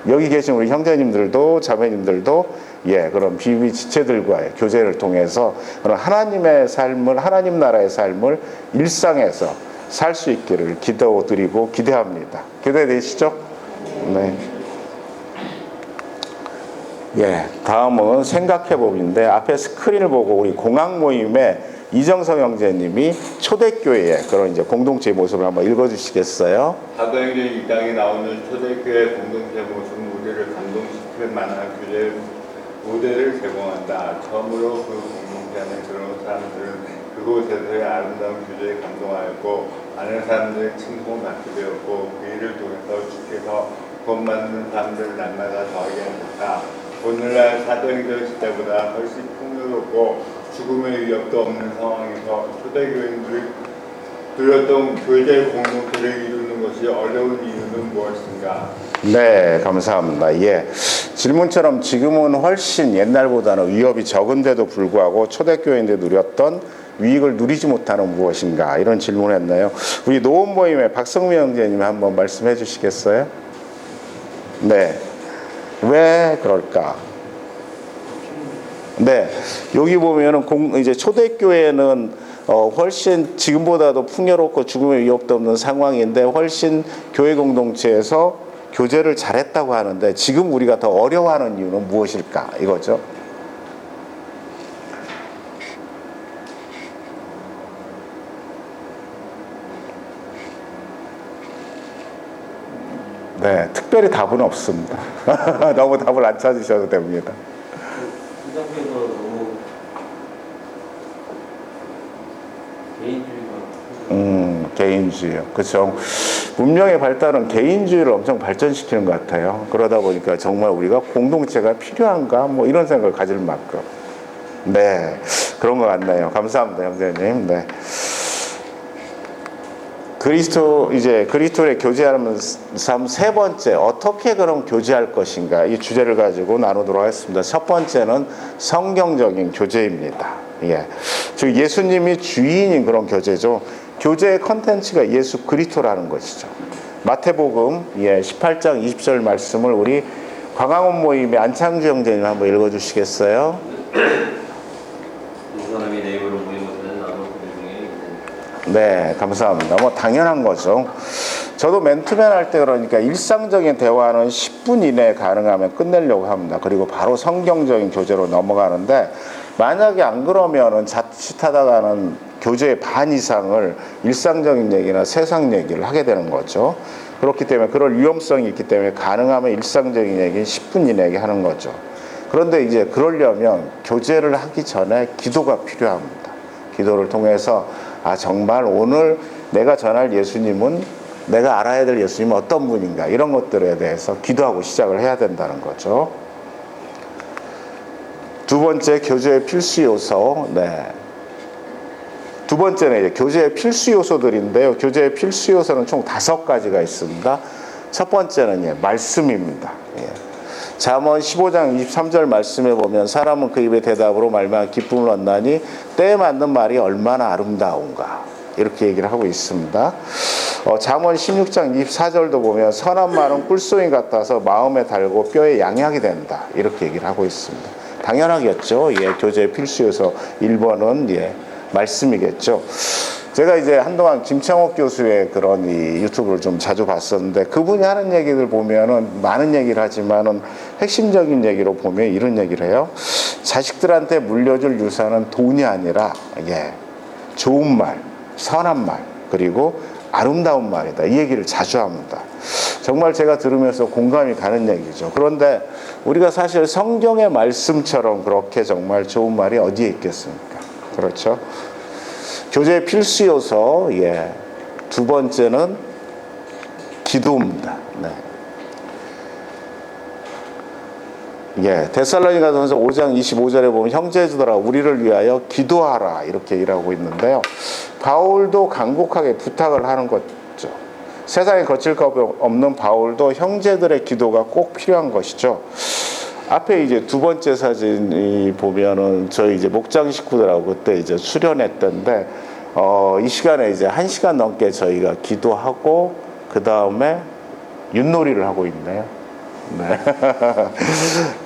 여기 계신 우리 형제님들도 자매님들도 그런 비비 지체들과의 교제를 통해서 그런 하나님의 삶을, 하나님 나라의 삶을 일상에서 살 수 있기를 기도드리고 기대합니다. 기대되시죠? 네. 다음은 생각해보기인데 앞에 스크린을 보고 우리 공학 모임에 이정성 형제님이 초대교회의 그런 이제 공동체의 모습을 한번 읽어주시겠어요? 사도행전 2장에 나오는 초대교회 공동체 모습은 우리를 감동시킬 만한 교제 무대를 제공한다. 처음으로 그 공동체는 그런 사람들은 그곳에서의 아름다운 교제에 감동하였고 많은 사람들의 칭송을 받게 되었고 그 일을 통해서 주께서 구원받는 사람들을 날마다 더하게 하셨다. 오늘날 사도행전 시대보다 훨씬 풍요롭고 죽음의 위협도 없는 상황에서 초대교인들이 누렸던 교제 공동체를 이루는 것이 어려운 이유는 무엇인가? 네, 감사합니다. 예. 질문처럼 지금은 훨씬 옛날보다는 위협이 적은데도 불구하고 초대교인들이 누렸던 유익을 누리지 못하는 무엇인가? 이런 질문을 했나요? 우리 노원 모임의 박성미 형제님 한번 말씀해 주시겠어요? 네. 왜 그럴까? 네. 여기 보면은 이제 초대교회는 훨씬 지금보다도 풍요롭고 죽음의 위협도 없는 상황인데 훨씬 교회 공동체에서 교제를 잘했다고 하는데 지금 우리가 더 어려워하는 이유는 무엇일까? 이거죠. 네, 특별히 답은 없습니다. 너무 답을 안 찾으셔도 됩니다. 이상께서 너무 개인주의요. 그렇죠. 문명의 발달은 개인주의를 엄청 발전시키는 것 같아요. 그러다 보니까 정말 우리가 공동체가 필요한가 뭐 이런 생각을 가질 만큼. 네, 그런 것 같네요. 감사합니다, 형제님. 네. 그리스도의 교제하는 삶 세 번째, 어떻게 그럼 교제할 것인가 이 주제를 가지고 나누도록 하겠습니다. 첫 번째는 성경적인 교제입니다. 예, 즉 예수님이 주인인 그런 교제죠. 교제의 컨텐츠가 예수 그리스도라는 것이죠. 마태복음 18장 20절 말씀을 우리 광화문 모임의 안창주 형제님 한번 읽어주시겠어요? 두 사람이 내 입으로 모인 것은 나도 그들 중에 있는. 네, 감사합니다. 뭐 당연한 거죠. 저도 맨투맨 할 때 그러니까 일상적인 대화는 10분 이내에 가능하면 끝내려고 합니다. 그리고 바로 성경적인 교제로 넘어가는데 만약에 안 그러면은 자칫하다가는 교제의 반 이상을 일상적인 얘기나 세상 얘기를 하게 되는 거죠. 그렇기 때문에 그럴 위험성이 있기 때문에 가능하면 일상적인 얘기는 10분 이내에 하는 거죠. 그런데 이제 그러려면 교제를 하기 전에 기도가 필요합니다. 기도를 통해서 정말 오늘 내가 전할 예수님은 내가 알아야 될 예수님은 어떤 분인가 이런 것들에 대해서 기도하고 시작을 해야 된다는 거죠. 두 번째 교제의 필수 요소. 네. 두 번째는 이제 교제의 필수 요소들인데요. 교제의 필수 요소는 총 5가지가 있습니다. 첫 번째는 말씀입니다. 잠언 15장 23절 말씀에 보면 사람은 그 입의 대답으로 말미암아 기쁨을 얻나니 때에 맞는 말이 얼마나 아름다운가 이렇게 얘기를 하고 있습니다. 잠언 16장 24절도 보면 선한 말은 꿀송이 같아서 마음에 달고 뼈에 양약이 된다 이렇게 얘기를 하고 있습니다. 당연하겠죠. 교제의 필수 요소 1번은 말씀이겠죠. 제가 이제 한동안 김창옥 교수의 그런 유튜브를 좀 자주 봤었는데 그분이 하는 얘기들 보면은 많은 얘기를 하지만은 핵심적인 얘기로 보면 이런 얘기를 해요. 자식들한테 물려줄 유산은 돈이 아니라 좋은 말, 선한 말, 그리고 아름다운 말이다. 이 얘기를 자주 합니다. 정말 제가 들으면서 공감이 가는 얘기죠. 그런데 우리가 사실 성경의 말씀처럼 그렇게 정말 좋은 말이 어디에 있겠습니까? 그렇죠? 교제의 필수 요소, 두 번째는 기도입니다. 데살로니가전서 5장 25절에 보면 형제들아 우리를 위하여 기도하라 이렇게 일하고 있는데요. 바울도 간곡하게 부탁을 하는 거죠. 세상에 거칠 것 없는 바울도 형제들의 기도가 꼭 필요한 것이죠. 앞에 이제 두 번째 사진이 보면은 저희 이제 목장 식구들하고 그때 이제 수련했던데 이 시간에 이제 1시간 넘게 저희가 기도하고 그 다음에 윷놀이를 하고 있네요. 네.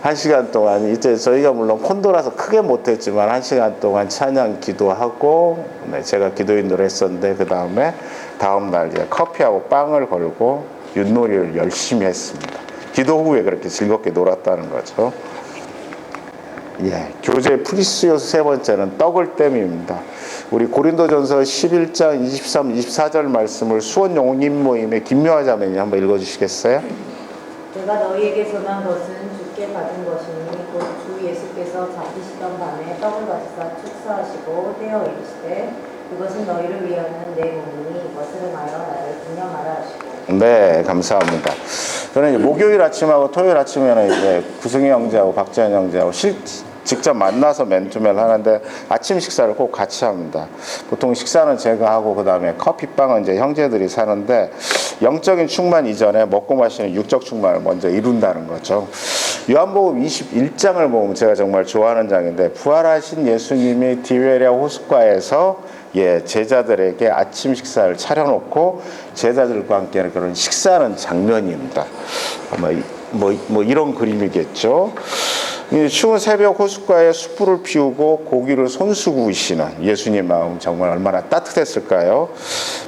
1시간 동안 이제 저희가 물론 콘도라서 크게 못했지만 1시간 동안 찬양 기도하고 제가 기도인도를 했었는데 그 다음에 다음 날 이제 커피하고 빵을 걸고 윷놀이를 열심히 했습니다. 기도 후에 그렇게 즐겁게 놀았다는 거죠. 교제의 필수 요소 세 번째는 떡을 땜입니다. 우리 고린도전서 11장 23, 24절 말씀을 수원 용인 모임의 김묘하 자매님 한번 읽어주시겠어요? 내가 너희에게 전한 것은 주께 받은 것이니 곧 주 예수께서 잡히시던 밤에 떡을 가지사 축사하시고 떼어 이르시되 그것은 너희를 위하는 내 몸이니 이것을 행하여 나를 기념하라 하시고. 네, 감사합니다. 저는 이제 목요일 아침하고 토요일 아침에는 이제 구승희 형제하고 박재현 형제하고 직접 만나서 맨투맨을 하는데 아침 식사를 꼭 같이 합니다. 보통 식사는 제가 하고 그다음에 커피빵은 이제 형제들이 사는데 영적인 충만 이전에 먹고 마시는 육적 충만을 먼저 이룬다는 거죠. 요한복음 21장을 보면 제가 정말 좋아하는 장인데 부활하신 예수님이 디베랴 호숫가에서 제자들에게 아침 식사를 차려놓고 제자들과 함께 그런 식사하는 장면입니다. 뭐 이런 그림이겠죠. 추운 새벽 호숫가에 숯불을 피우고 고기를 손수 구우시는 예수님 마음 정말 얼마나 따뜻했을까요?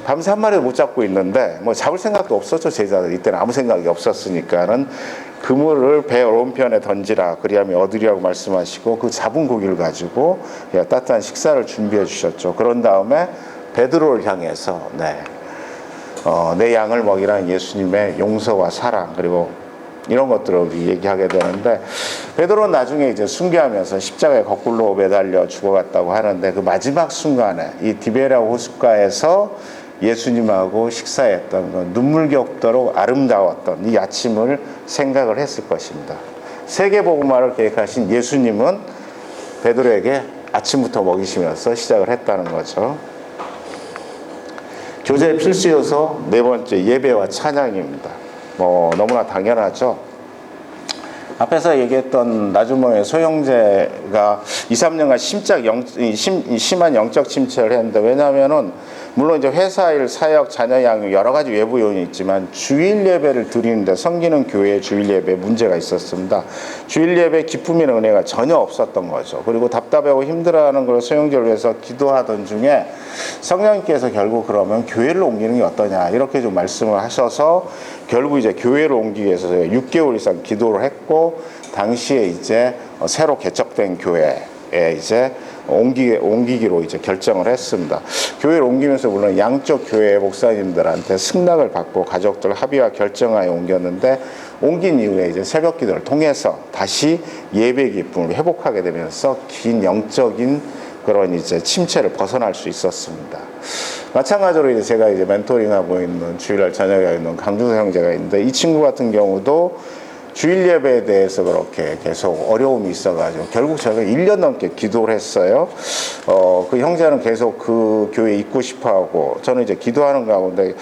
밤새 한 마리도 못 잡고 있는데 뭐 잡을 생각도 없었죠. 제자들 이때는 아무 생각이 없었으니까는 그물을 배 오른편에 던지라 그리하면 얻으리라고 말씀하시고 그 잡은 고기를 가지고 따뜻한 식사를 준비해 주셨죠. 그런 다음에 베드로를 향해서 내 양을 먹이라는 예수님의 용서와 사랑 그리고 이런 것들을 얘기하게 되는데 베드로는 나중에 이제 순교하면서 십자가에 거꾸로 매달려 죽어갔다고 하는데 그 마지막 순간에 이 디베랴 호숫가에서 예수님하고 식사했던 건 눈물겹도록 아름다웠던 이 아침을 생각을 했을 것입니다. 세계복음화를 계획하신 예수님은 베드로에게 아침부터 먹이시면서 시작을 했다는 거죠. 교제의 필수 요소 네 번째 예배와 찬양입니다. 너무나 당연하죠. 앞에서 얘기했던 나주몽의 소형제가 2, 3년간 심한 영적 침체를 했는데 왜냐하면은 물론 이제 회사 일, 사역, 자녀 양육 여러 가지 외부 요인이 있지만 주일 예배를 드리는데 섬기는 교회의 주일 예배에 문제가 있었습니다. 주일 예배 기쁨이나 은혜가 전혀 없었던 거죠. 그리고 답답하고 힘들어하는 걸 소형제를 위해서 기도하던 중에 성령님께서 결국 그러면 교회를 옮기는 게 어떠냐 이렇게 좀 말씀을 하셔서 결국 이제 교회를 옮기기 위해서 6개월 이상 기도를 했고 당시에 이제 새로 개척된 교회에 이제 옮기기로 이제 결정을 했습니다. 교회를 옮기면서 물론 양쪽 교회 목사님들한테 승낙을 받고 가족들 합의와 결정하에 옮겼는데 옮긴 이후에 이제 새벽 기도를 통해서 다시 예배 기쁨을 회복하게 되면서 긴 영적인 그런 이제 침체를 벗어날 수 있었습니다. 마찬가지로 이제 제가 이제 멘토링하고 있는 주일날 저녁에 있는 강준서 형제가 있는데 이 친구 같은 경우도 주일 예배에 대해서 그렇게 계속 어려움이 있어가지고 결국 제가 1년 넘게 기도를 했어요. 그 형제는 계속 그 교회에 있고 싶어하고 저는 이제 기도하는 가운데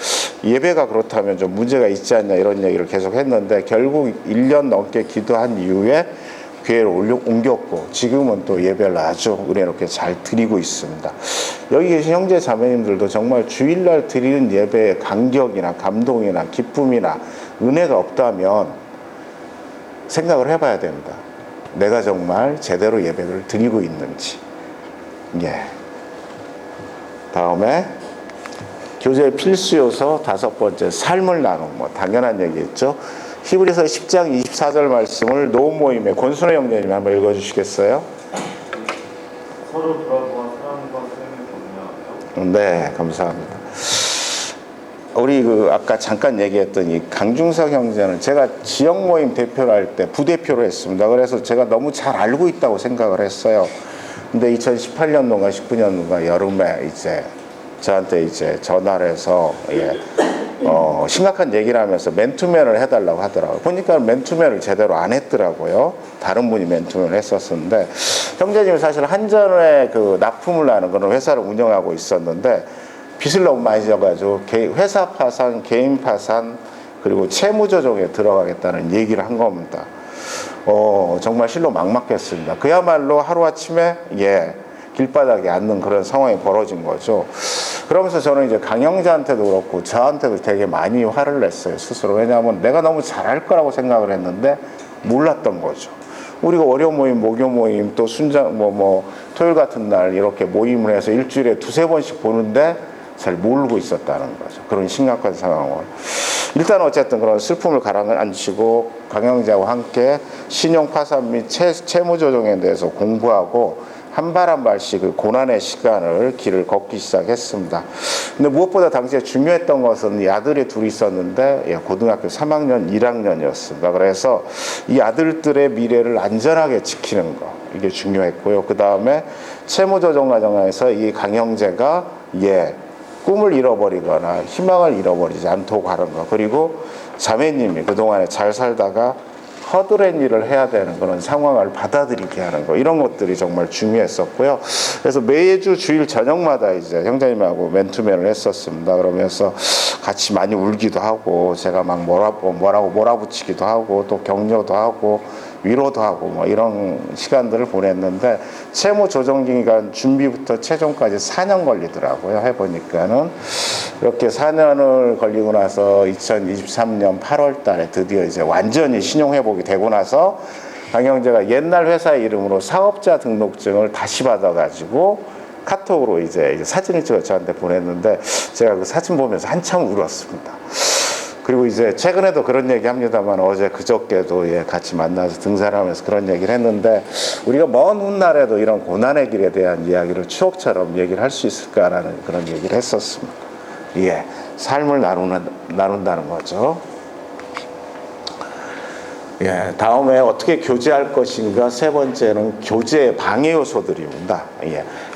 예배가 그렇다면 좀 문제가 있지 않냐 이런 얘기를 계속 했는데 결국 1년 넘게 기도한 이후에 교회를 옮겼고 지금은 또 예배를 아주 은혜롭게 잘 드리고 있습니다. 여기 계신 형제 자매님들도 정말 주일날 드리는 예배의 간격이나 감동이나 기쁨이나 은혜가 없다면 생각을 해봐야 됩니다. 내가 정말 제대로 예배를 드리고 있는지. 다음에 교제의 필수 요소 5번째 삶을 나누는 당연한 얘기겠죠. 히브리서 10장 24절 말씀을 노은 모임의 권순호 형제님이 한번 읽어주시겠어요? 서로 돌아보아 사랑과 사랑을 격려하며. 네, 감사합니다. 우리 아까 잠깐 얘기했던 이 강중석 형제는 제가 지역 모임 대표를 할 때 부대표로 했습니다. 그래서 제가 너무 잘 알고 있다고 생각을 했어요. 근데 2018년도인가 19년도인가 여름에 이제 저한테 이제 전화를 해서 심각한 얘기를 하면서 맨투맨을 해달라고 하더라고요. 보니까 맨투맨을 제대로 안 했더라고요. 다른 분이 맨투맨을 했었는데 형제님이 사실 한전에 그 납품을 하는 그런 회사를 운영하고 있었는데 빚을 너무 많이 져가지고 회사 파산, 개인 파산 그리고 채무 조정에 들어가겠다는 얘기를 한 겁니다. 정말 실로 막막했습니다. 그야말로 하루아침에 길바닥에 앉는 그런 상황이 벌어진 거죠. 그러면서 저는 이제 강영자한테도 그렇고 저한테도 되게 많이 화를 냈어요, 스스로. 왜냐하면 내가 너무 잘할 거라고 생각을 했는데 몰랐던 거죠. 우리가 월요 모임, 목요 모임, 또 순장, 토요일 같은 날 이렇게 모임을 해서 일주일에 2-3번씩 보는데 잘 모르고 있었다는 거죠. 그런 심각한 상황을. 일단 어쨌든 그런 슬픔을 가라앉히고 강영자와 함께 신용 파산 및 채무 조정에 대해서 공부하고 한 발 한 발씩 그 고난의 길을 걷기 시작했습니다. 근데 무엇보다 당시에 중요했던 것은 이 아들이 둘이 있었는데 고등학교 3학년, 1학년이었습니다. 그래서 이 아들들의 미래를 안전하게 지키는 거 이게 중요했고요. 그 다음에 채무 조정 과정에서 이 강형제가 꿈을 잃어버리거나 희망을 잃어버리지 않도록 하는 것. 그리고 자매님이 그동안에 잘 살다가 허드렛 일을 해야 되는 그런 상황을 받아들이게 하는 거, 이런 것들이 정말 중요했었고요. 그래서 매주 주일 저녁마다 이제 형제님하고 맨투맨을 했었습니다. 그러면서 같이 많이 울기도 하고, 제가 막 뭐라고 몰아붙이기도 하고, 또 격려도 하고 위로도 하고 뭐 이런 시간들을 보냈는데, 채무 조정 기간 준비부터 최종까지 4년 걸리더라고요. 해보니까는 이렇게 4년을 걸리고 나서 2023년 8월 달에 드디어 이제 완전히 신용 회복이 되고 나서 강형제가 옛날 회사 이름으로 사업자 등록증을 다시 받아가지고 카톡으로 이제 사진을 찍어 저한테 보냈는데, 제가 그 사진 보면서 한참 울었습니다. 그리고 이제 최근에도 그런 얘기 합니다만, 어제 그저께도 같이 만나서 등산하면서 그런 얘기를 했는데, 우리가 먼 훗날에도 이런 고난의 길에 대한 이야기를 추억처럼 얘기를 할 수 있을까라는 그런 얘기를 했었습니다. 삶을 나눈다는 거죠. 다음에 어떻게 교제할 것인가, 세 번째는 교제의 방해 요소들입니다.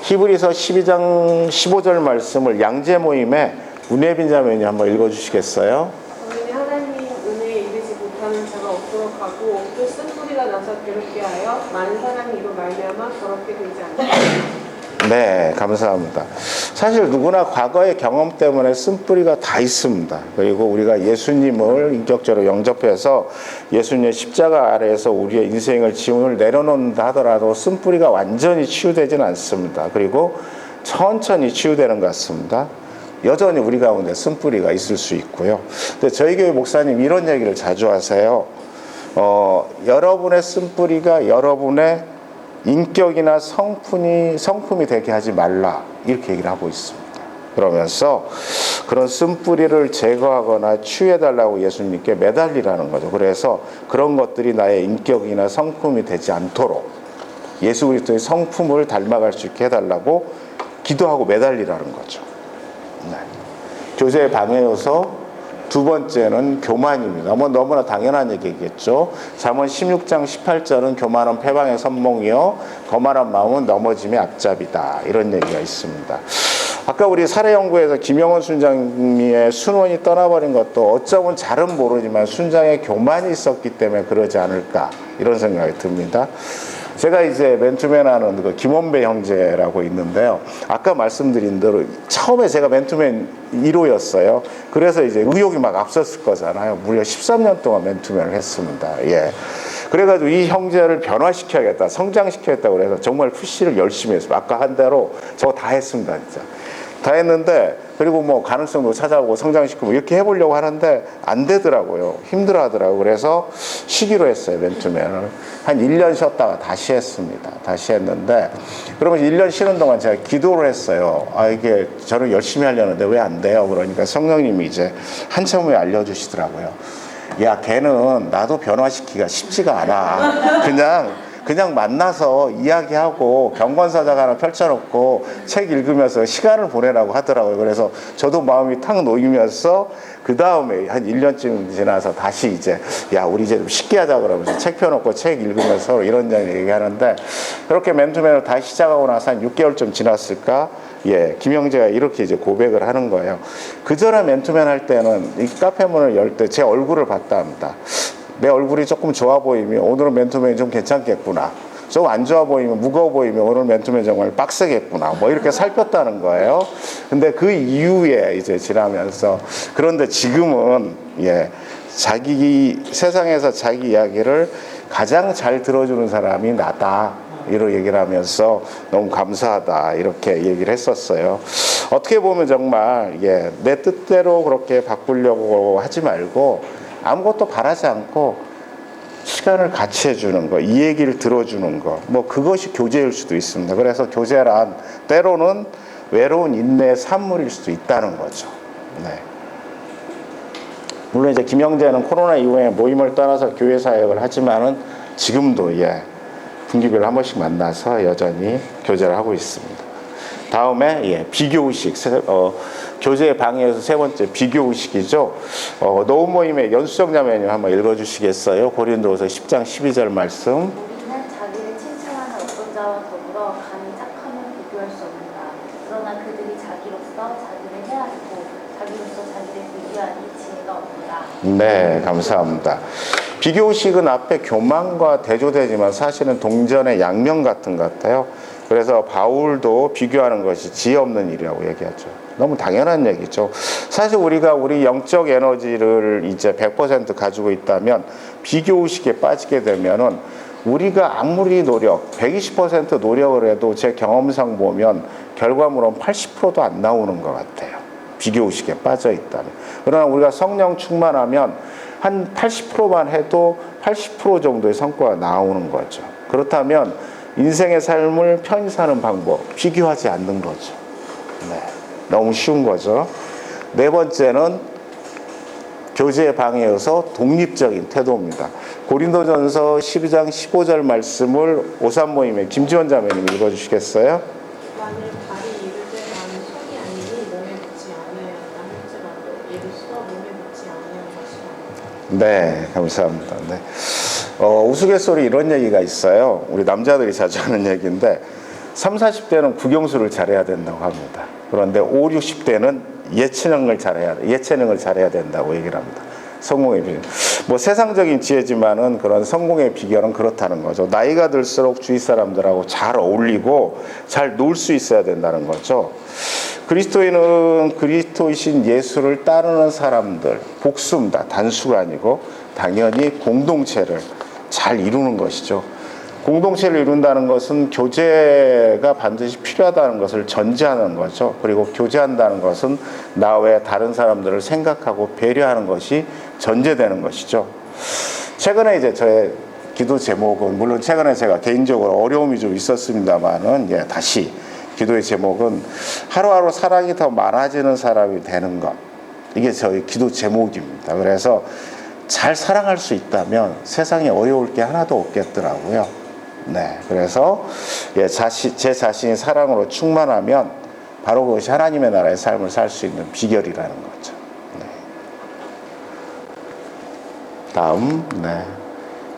히브리서 12장 15절 말씀을 양재 모임에 문예빈 자매님 한번 읽어주시겠어요? 너희는 하나님 은혜에 이르지 못하는 자가 없도록 하고, 또 쓴뿌리가 나서 괴롭게 하여 많은 사람이 이로 말미암아 더럽게 되지 않는다. 네, 감사합니다. 사실 누구나 과거의 경험 때문에 쓴뿌리가 다 있습니다. 그리고 우리가 예수님을 인격적으로 영접해서 예수님의 십자가 아래에서 우리의 인생을 짐을 내려놓는다 하더라도 쓴뿌리가 완전히 치유되지는 않습니다. 그리고 천천히 치유되는 것 같습니다. 여전히 우리 가운데 쓴뿌리가 있을 수 있고요. 근데 저희 교회 목사님 이런 얘기를 자주 하세요. 여러분의 쓴뿌리가 여러분의 인격이나 성품이 되게 하지 말라, 이렇게 얘기를 하고 있습니다. 그러면서 그런 쓴뿌리를 제거하거나 치유해달라고 예수님께 매달리라는 거죠. 그래서 그런 것들이 나의 인격이나 성품이 되지 않도록 예수 그리스도의 성품을 닮아갈 수 있게 해달라고 기도하고 매달리라는 거죠. 교제의 방해 요소 두 번째는 교만입니다. 너무나 당연한 얘기겠죠. 잠언 16장 18절은 교만은 패방의 선봉이요 거만한 마음은 넘어짐의 앞잡이다, 이런 얘기가 있습니다. 아까 우리 사례연구에서 김영원 순장님의 순원이 떠나버린 것도 어쩌면 잘은 모르지만 순장의 교만이 있었기 때문에 그러지 않을까, 이런 생각이 듭니다. 제가 이제 맨투맨 하는 그 김원배 형제라고 있는데요. 아까 말씀드린 대로 처음에 제가 맨투맨 1호였어요. 그래서 이제 의욕이 막 앞섰을 거잖아요. 무려 13년 동안 맨투맨을 했습니다. 그래가지고 이 형제를 변화시켜야겠다, 성장시켜야겠다 그래서 정말 푸시를 열심히 했어요. 아까 한 대로 저거 다 했습니다, 진짜. 다 했는데, 그리고 뭐 가능성도 찾아오고 성장시키고 이렇게 해보려고 하는데 안 되더라고요. 힘들어 하더라고요. 그래서 쉬기로 했어요, 맨투맨을. 한 1년 쉬었다가 다시 했습니다. 다시 했는데, 그러면 1년 쉬는 동안 제가 기도를 했어요. 이게 저는 열심히 하려는데 왜 안 돼요? 그러니까 성령님이 이제 한참 후에 알려주시더라고요. 야, 걔는 나도 변화시키기가 쉽지가 않아. 그냥 만나서 이야기하고 경건사작 하나 펼쳐놓고 책 읽으면서 시간을 보내라고 하더라고요. 그래서 저도 마음이 탁 놓이면서 그 다음에 한 1년쯤 지나서 다시 이제 우리 이제 좀 쉽게 하자 그러면서 책 펴놓고 책 읽으면서 이런저런 얘기하는데, 그렇게 맨투맨을 다시 시작하고 나서 한 6개월쯤 지났을까? 김형제가 이렇게 이제 고백을 하는 거예요. 그 전에 맨투맨 할 때는 이 카페 문을 열 때 제 얼굴을 봤다 합니다. 내 얼굴이 조금 좋아 보이면 오늘은 맨투맨이 좀 괜찮겠구나, 좀 안 좋아 보이면, 무거워 보이면 오늘 맨투맨 정말 빡세겠구나, 뭐 이렇게 살폈다는 거예요. 근데 그 이후에 이제 지나면서, 그런데 지금은 세상에서 자기 이야기를 가장 잘 들어주는 사람이 나다, 이런 얘기를 하면서 너무 감사하다, 이렇게 얘기를 했었어요. 어떻게 보면 정말 내 뜻대로 그렇게 바꾸려고 하지 말고 아무것도 바라지 않고 시간을 같이 해주는 거, 이 얘기를 들어주는 거, 뭐 그것이 교제일 수도 있습니다. 그래서 교제란 때로는 외로운 인내의 산물일 수도 있다는 거죠. 물론 이제 김형제는 코로나 이후에 모임을 떠나서 교회 사역을 하지만은 지금도 분기별로 한 번씩 만나서 여전히 교제를 하고 있습니다. 다음에 비교의식, 교제의 방해에서 세 번째 비교의식이죠. 노은 모임의 연수정 자매님 한번 읽어주시겠어요? 고린도후서 10장 12절 말씀. 우리는 자기를 칭찬하는 어떤 자와 더불어 감히 착함을 비교할 수 없는가. 그러나 그들이 자기로서 자기를 헤아리고 자기로서 자기를 비교하니 지혜가 없노라. 네, 감사합니다. 비교의식은 앞에 교만과 대조되지만 사실은 동전의 양면 같은 것 같아요. 그래서 바울도 비교하는 것이 지혜 없는 일이라고 얘기하죠. 너무 당연한 얘기죠. 사실 우리가 우리 영적 에너지를 이제 100% 가지고 있다면 비교의식에 빠지게 되면은 우리가 아무리 120% 노력을 해도 제 경험상 보면 결과물은 80%도 안 나오는 것 같아요. 비교의식에 빠져 있다면. 그러나 우리가 성령 충만하면 한 80%만 해도 80% 정도의 성과가 나오는 거죠. 그렇다면 인생의 삶을 편히 사는 방법, 비교하지 않는 거죠. 네, 너무 쉬운 거죠. 네 번째는 교제의 방해여서 독립적인 태도입니다. 고린도전서 12장 15절 말씀을 오산 모임의 김지원 자매님 읽어주시겠어요? 만일 발이 이르되 나는 손이 아니니 몸에 붙지 아니하였다 할지라도 예루수가 몸에 붙지 아니한 것이라. 네, 감사합니다. 네. 우스갯소리 이런 얘기가 있어요. 우리 남자들이 자주 하는 얘기인데 30, 40대는 국영수를 잘해야 된다고 합니다. 그런데 5, 60대는 예체능을 잘해야 된다고 얘기를 합니다. 성공의 비결. 뭐 세상적인 지혜지만은 그런 성공의 비결은 그렇다는 거죠. 나이가 들수록 주위 사람들하고 잘 어울리고 잘 놀 수 있어야 된다는 거죠. 그리스도인은 그리스도이신 예수를 따르는 사람들, 복수입니다. 단수가 아니고 당연히 공동체를 잘 이루는 것이죠. 공동체를 이룬다는 것은 교제가 반드시 필요하다는 것을 전제하는 거죠. 그리고 교제한다는 것은 나 외 다른 사람들을 생각하고 배려하는 것이 전제되는 것이죠. 최근에 이제 저의 기도 제목은, 물론 최근에 제가 개인적으로 어려움이 좀 있었습니다만은, 다시 기도의 제목은 하루하루 사랑이 더 많아지는 사람이 되는 것. 이게 저희 기도 제목입니다. 그래서 잘 사랑할 수 있다면 세상에 어려울 게 하나도 없겠더라고요. 네, 그래서 제 자신이 사랑으로 충만하면 바로 그것이 하나님의 나라의 삶을 살 수 있는 비결이라는 거죠. 네. 다음,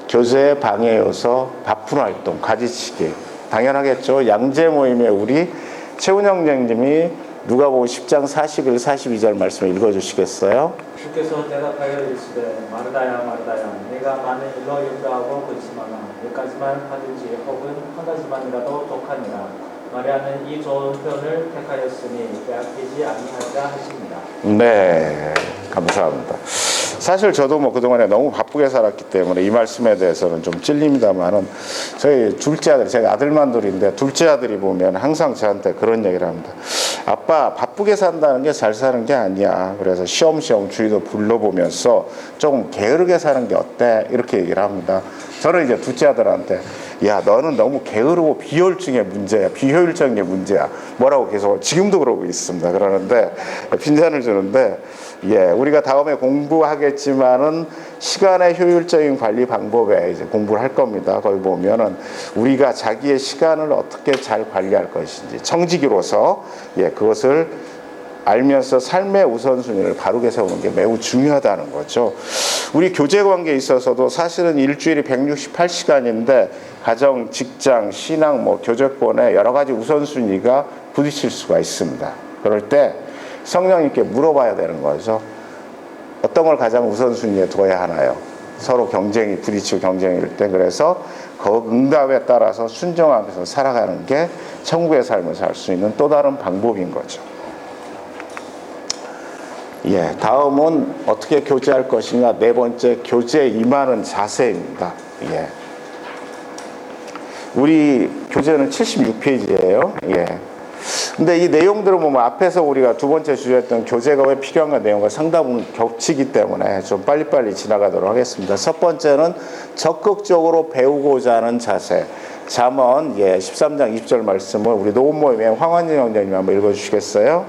교제의 방해여서 바쁜 활동, 가지치기. 당연하겠죠. 양재 모임에 우리 최훈 형제님이 누가복음 10장 41, 42절 말씀을 읽어주시겠어요? 주께서 대답하여 이르시되 마르다야 마르다야 내가 많은 일로 염려하고 근심하나 몇 가지만 하든지 혹은 한 가지만이라도 독하니라 마리아는 이 좋은 편을 택하였으니 빼앗기지 아니하리라 하십니다. 네, 감사합니다. 사실 저도 뭐 그동안에 너무 바쁘게 살았기 때문에 이 말씀에 대해서는 좀 찔립니다만은 저희 둘째 아들, 제가 아들만 둘인데 둘째 아들이 보면 항상 저한테 그런 얘기를 합니다. 아빠, 바쁘게 산다는 게 잘 사는 게 아니야. 그래서 시험시험 주위도 불러보면서 조금 게으르게 사는 게 어때? 이렇게 얘기를 합니다. 저는 이제 둘째 아들한테 야, 너는 너무 게으르고 비효율적인 문제야. 비효율적인 게 문제야. 뭐라고 계속 지금도 그러고 있습니다. 그러는데 핀잔을 주는데 우리가 다음에 공부하겠지만은 시간의 효율적인 관리 방법에 이제 공부를 할 겁니다. 거기 보면은 우리가 자기의 시간을 어떻게 잘 관리할 것인지 청지기로서 그것을 알면서 삶의 우선순위를 바르게 세우는 게 매우 중요하다는 거죠. 우리 교제 관계에 있어서도 사실은 일주일이 168시간인데 가정, 직장, 신앙, 교제권에 여러 가지 우선순위가 부딪힐 수가 있습니다. 그럴 때 성령님께 물어봐야 되는 거죠. 어떤 걸 가장 우선순위에 둬야 하나요? 서로 경쟁이 부딪히고 경쟁일 때. 그래서 그 응답에 따라서 순종하면서 살아가는 게 천국의 삶을 살 수 있는 또 다른 방법인 거죠. 다음은 어떻게 교제할 것이냐. 네 번째, 교제에 임하는 자세입니다. 우리 교재는 76페이지예요. 근데 이 내용들을 보면 앞에서 우리가 두 번째 주제였던 교제가 왜 필요한가 내용과 상당히 겹치기 때문에 좀 빨리빨리 지나가도록 하겠습니다. 첫 번째는 적극적으로 배우고자 하는 자세. 잠언 13장 20절 말씀을 우리 녹음 모임의 황환진 형제님 한번 읽어주시겠어요?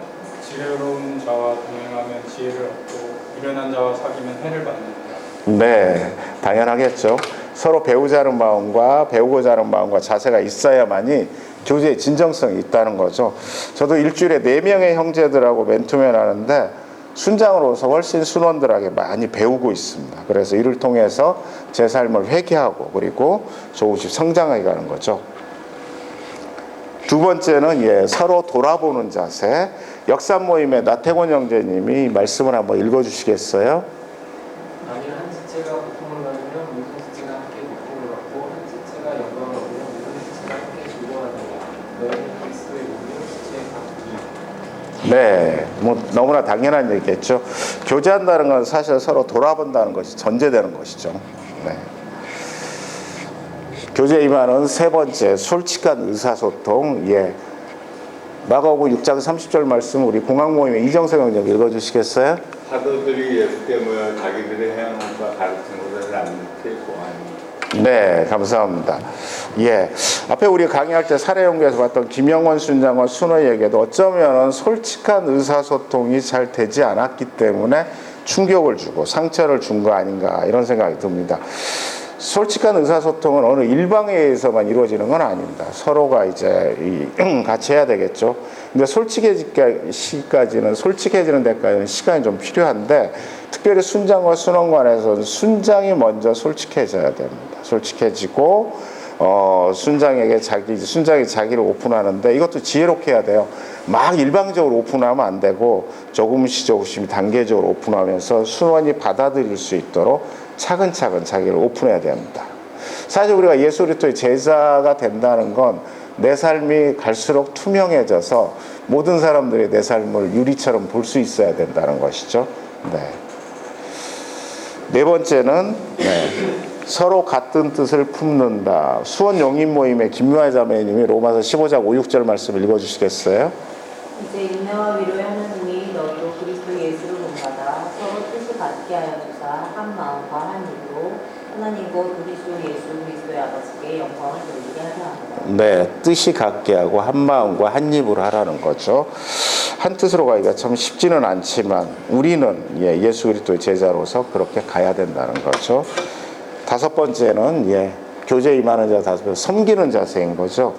지혜로운 자와 동행하면 지혜를 얻고 미련한 자와 사귀면 해를 받는다. 네, 당연하겠죠. 서로 배우자는 마음과 배우고자 하는 마음과 자세가 있어야만이 교제의 진정성이 있다는 거죠. 저도 일주일에 4명의 형제들하고 맨투맨 하는데 순장으로서 훨씬 순원들에게 많이 배우고 있습니다. 그래서 이를 통해서 제 삶을 회개하고 그리고 조금씩 성장해 가는 거죠. 두 번째는 서로 돌아보는 자세. 역사 모임의 나태권 형제님이 말씀을 한번 읽어주시겠어요? 만일 한 지체가 고통을 받으면 모든 지체가 함께 고통을 받고 한 지체가 영광을 얻으면 모든 지체가 함께 즐거워하느냐. 너희는 그리스도의 몸이요 지체의 네, 뭐 너무나 당연한 얘기겠죠. 교제한다는 건 사실 서로 돌아본다는 것이 전제되는 것이죠. 네. 교제에 임하는 세 번째, 솔직한 의사소통. 마가복음 6장 30절 말씀 우리 공학 모임의 이정석 형님 읽어주시겠어요? 사도들이 예수께 모여 자기들의 행한 것과 가르친 것을 암묵히 보아하니. 네, 감사합니다. 앞에 우리 강의할 때 사례 연구에서 봤던 김영원 순장과 순호에게도 어쩌면 솔직한 의사소통이 잘 되지 않았기 때문에 충격을 주고 상처를 준 거 아닌가 이런 생각이 듭니다. 솔직한 의사소통은 어느 일방에서만 이루어지는 건 아닙니다. 서로가 같이 해야 되겠죠. 근데 솔직해지는 데까지는 시간이 좀 필요한데, 특별히 순장과 순원관에서는 순장이 먼저 솔직해져야 됩니다. 솔직해지고, 순장이 자기를 오픈하는데 이것도 지혜롭게 해야 돼요. 막 일방적으로 오픈하면 안 되고, 조금씩 단계적으로 오픈하면서 순원이 받아들일 수 있도록 차근차근 자기를 오픈해야 됩니다. 사실 우리가 예수 그리스도의 제자가 된다는 건 내 삶이 갈수록 투명해져서 모든 사람들이 내 삶을 유리처럼 볼 수 있어야 된다는 것이죠. 네 번째는 서로 같은 뜻을 품는다. 수원 용인 모임의 김유아 자매님이 로마서 15장 5, 6절 말씀 읽어주시겠어요? 이제 인내와 위로의 하나님이 너희도 그리스도 예수를 본받아 서로 뜻을 같게 하여 주사 한 마음과 한 입으로 하나님과 그리스도의 아버지께 영광을 돌리게 하려 합니다. 네, 뜻이 같게 하고 한 마음과 한 입으로 하라는 거죠. 한 뜻으로 가기가 참 쉽지는 않지만 우리는 예수 그리스도의 제자로서 그렇게 가야 된다는 거죠. 다섯 번째는 교제에 임하는 자 다섯 번째 섬기는 자세인 거죠.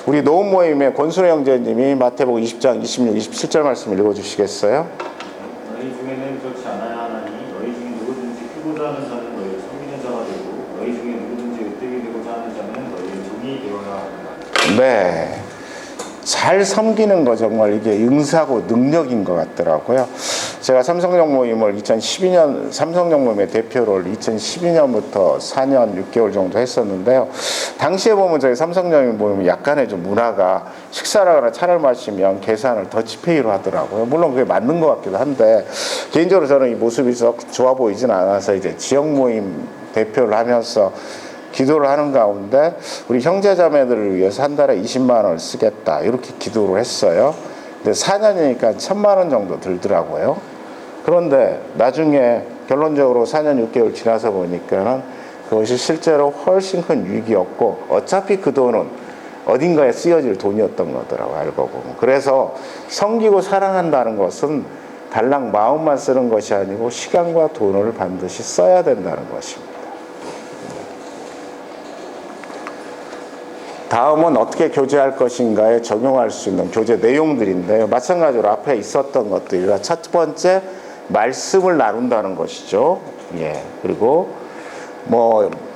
우리 노은 모임의 권순호 형제님이 마태복음 20장 26, 27절 말씀 읽어주시겠어요? 너희 중에는 그렇지 않아야 하나니 너희 중에 누구든지 크고자 하는 자는 너희 섬기는 자가 되고 너희 중에 누구든지 으뜸이 되고자 하는 자는 너희 종이 되어야 합니다. 네. 잘 섬기는 거 정말 이게 응사고 능력인 것 같더라고요. 제가 삼성역 모임을 2012년 삼성역 모임의 대표를 2012년부터 4년 6개월 정도 했었는데요. 당시에 보면 저희 삼성역 모임은 약간의 좀 문화가 식사를 하거나 차를 마시면 계산을 더치페이로 하더라고요. 물론 그게 맞는 것 같기도 한데 개인적으로 저는 이 모습이 썩 좋아 보이진 않아서 이제 지역 모임 대표를 하면서 기도를 하는 가운데 우리 형제자매들을 위해서 한 달에 20만 원을 쓰겠다 이렇게 기도를 했어요. 근데 4년이니까 1,000만 원 정도 들더라고요. 그런데 나중에 결론적으로 4년 6개월 지나서 보니까는 그것이 실제로 훨씬 큰 유익이었고 어차피 그 돈은 어딘가에 쓰여질 돈이었던 거더라고요. 알고 보면. 그래서 섬기고 사랑한다는 것은 달랑 마음만 쓰는 것이 아니고 시간과 돈을 반드시 써야 된다는 것입니다. 다음은 어떻게 교제할 것인가에 적용할 수 있는 교제 내용들인데요. 마찬가지로 앞에 있었던 것들이라 첫 번째 말씀을 나눈다는 것이죠. 그리고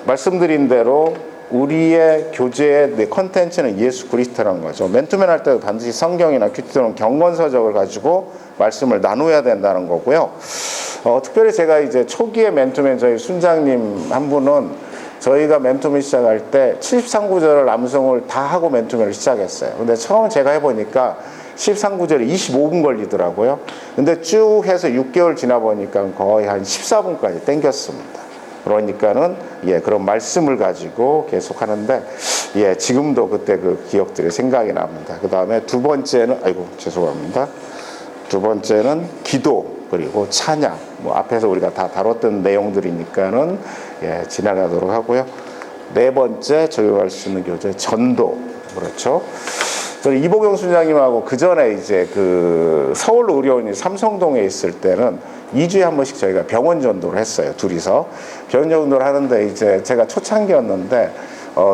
말씀드린 대로 우리의 교제의 컨텐츠는 예수 그리스도라는 거죠. 맨투맨 할 때도 반드시 성경이나 큐티도는 경건서적을 가지고 말씀을 나눠야 된다는 거고요. 특별히 제가 이제 초기에 맨투맨 저희 순장님 한 분은 저희가 맨투맨 시작할 때 73구절을 암송을 다 하고 맨투맨을 시작했어요. 근데 처음 제가 해보니까 73구절이 25분 걸리더라고요. 근데 쭉 해서 6개월 지나 보니까 거의 한 14분까지 땡겼습니다. 그러니까는 그런 말씀을 가지고 계속 하는데 지금도 그때 그 기억들이 생각이 납니다. 그 다음에 두 번째는 두 번째는 기도 그리고 찬양 앞에서 우리가 다 다뤘던 내용들이니까는 지나가도록 하고요. 네 번째 적용할 수 있는 교제 전도 그렇죠. 저는 이보경 순장님하고 그 전에 이제 그 서울 의료원이 삼성동에 있을 때는 2주에 한 번씩 저희가 병원 전도를 했어요. 둘이서 병원 전도를 하는데 이제 제가 초창기였는데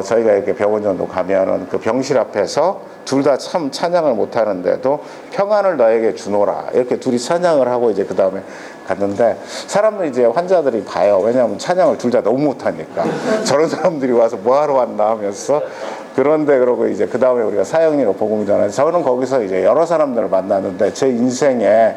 저희가 이렇게 병원 전도 가면은 그 병실 앞에서 둘 다 참 찬양을 못 하는데도 평안을 너에게 주노라 이렇게 둘이 찬양을 하고 이제 그 다음에 갔는데 사람들 이제 환자들이 봐요. 왜냐하면 찬양을 둘 다 너무 못 하니까 저런 사람들이 와서 뭐 하러 왔나 하면서 그런데 그러고 이제 그 다음에 우리가 사형리로 복음을 전하죠. 저는 거기서 이제 여러 사람들을 만났는데 제 인생에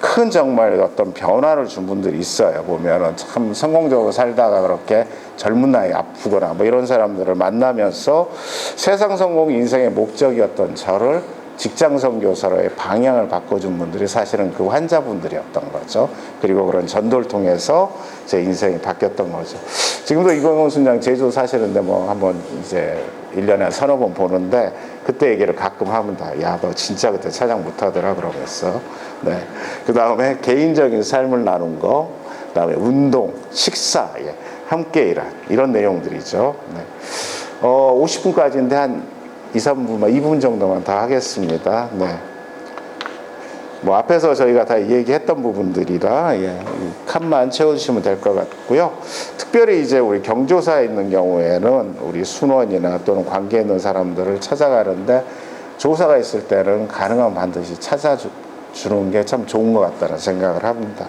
큰 정말 어떤 변화를 준 분들이 있어요. 보면은 참 성공적으로 살다가 그렇게 젊은 나이에 아프거나 뭐 이런 사람들을 만나면서 세상 성공이 인생의 목적이었던 저를 직장 선교사로의 방향을 바꿔준 분들이 사실은 그 환자분들이었던 거죠. 그리고 그런 전도를 통해서 제 인생이 바뀌었던 거죠. 지금도 이광훈 순장 제주 사시는데 뭐 한번 이제 1년에 한 서너 번 보는데 그때 얘기를 가끔 합니다. 야, 너 진짜 그때 찬양 못하더라 그러면서. 네. 그 다음에 개인적인 삶을 나눈 거, 그 다음에 운동, 식사, 예, 함께 일한 이런 내용들이죠. 네. 50분까지인데 한 2, 3분만, 2분 정도만 다 하겠습니다. 네. 뭐 앞에서 저희가 다 얘기했던 부분들이라 예, 칸만 채워주시면 될 것 같고요. 특별히 이제 우리 경조사에 있는 경우에는 우리 순원이나 또는 관계에 있는 사람들을 찾아가는데 조사가 있을 때는 가능하면 반드시 찾아주는 게 참 좋은 것 같다는 생각을 합니다.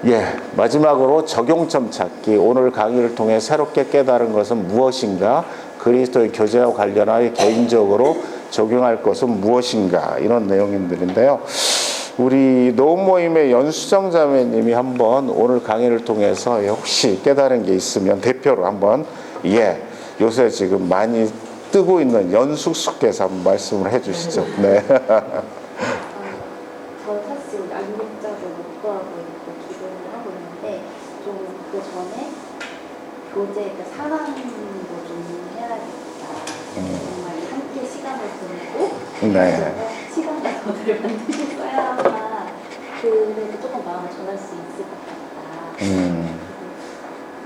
예, 마지막으로 적용점 찾기. 오늘 강의를 통해 새롭게 깨달은 것은 무엇인가? 그리스도의 교제와 관련하여 개인적으로 적용할 것은 무엇인가? 이런 내용들인데요. 우리 노은 모임의 연수정 자매님이 한번 오늘 강의를 통해서 혹시 깨달은 게 있으면 대표로 한번 예, 요새 지금 많이 뜨고 있는 연숙수께서 한번 말씀을 해주시죠. 네. 저 사실 안목자도 못 구하고 있고 기도를 하고 있는데 좀 그 전에 교제 그 사랑도 좀 해야겠다. 정말 함께 시간을 보내고 네. 시간을 더 만들고 써야 하나 그래도 조금 마음을 전할 수 있을 것 같다.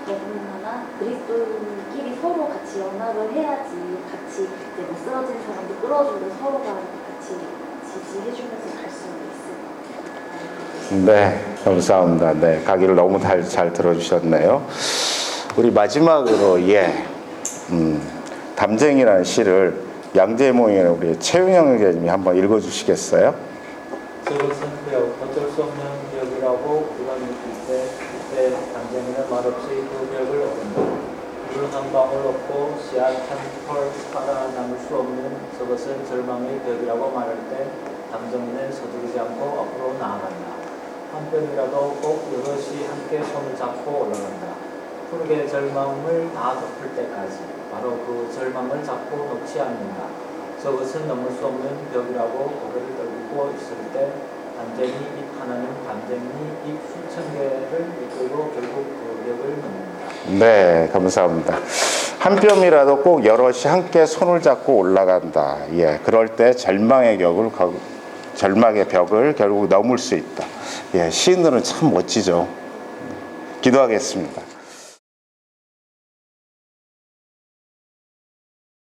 더군다나 그리스도인끼리 서로 같이 연합을 해야지 같이 이제 뭐 쓰러진 사람도 끌어주고 서로가 같이 지지해주면서 갈 수 있을 것 같아요. 네, 감사합니다. 네, 강의를 너무 잘 들어주셨네요. 우리 마지막으로 담쟁이라는 시를 양재모임의 우리 최윤영 교수님이 한번 읽어주시겠어요? 저것은 벽, 어쩔 수 없는 벽이라고 우리가 느낄 때 그때 담쟁이는 말없이 그 벽을 얻는다. 물 한 방울 없고 씨앗 한 톨 살아남을 수 없는 저것은 절망의 벽이라고 말할 때 담쟁이는 서두르지 않고 앞으로 나아간다. 한 뼘이라도 꼭 여럿이 함께 손을 잡고 올라간다. 푸르게 절망을 다 덮을 때까지 바로 그 절망을 잡고 놓지 않는다. 저것은 넘을 수 없는 벽이라고 고개를 떨고 있을 때 담쟁이 잎 하나는 담쟁이 잎 수천 개를 이끌고 결국 그 벽을 넘는다. 네, 감사합니다. 한 뼘이라도 꼭 여럿이 함께 손을 잡고 올라간다. 예, 그럴 때 절망의 벽을 결국 넘을 수 있다. 예, 시인들은 참 멋지죠. 기도하겠습니다.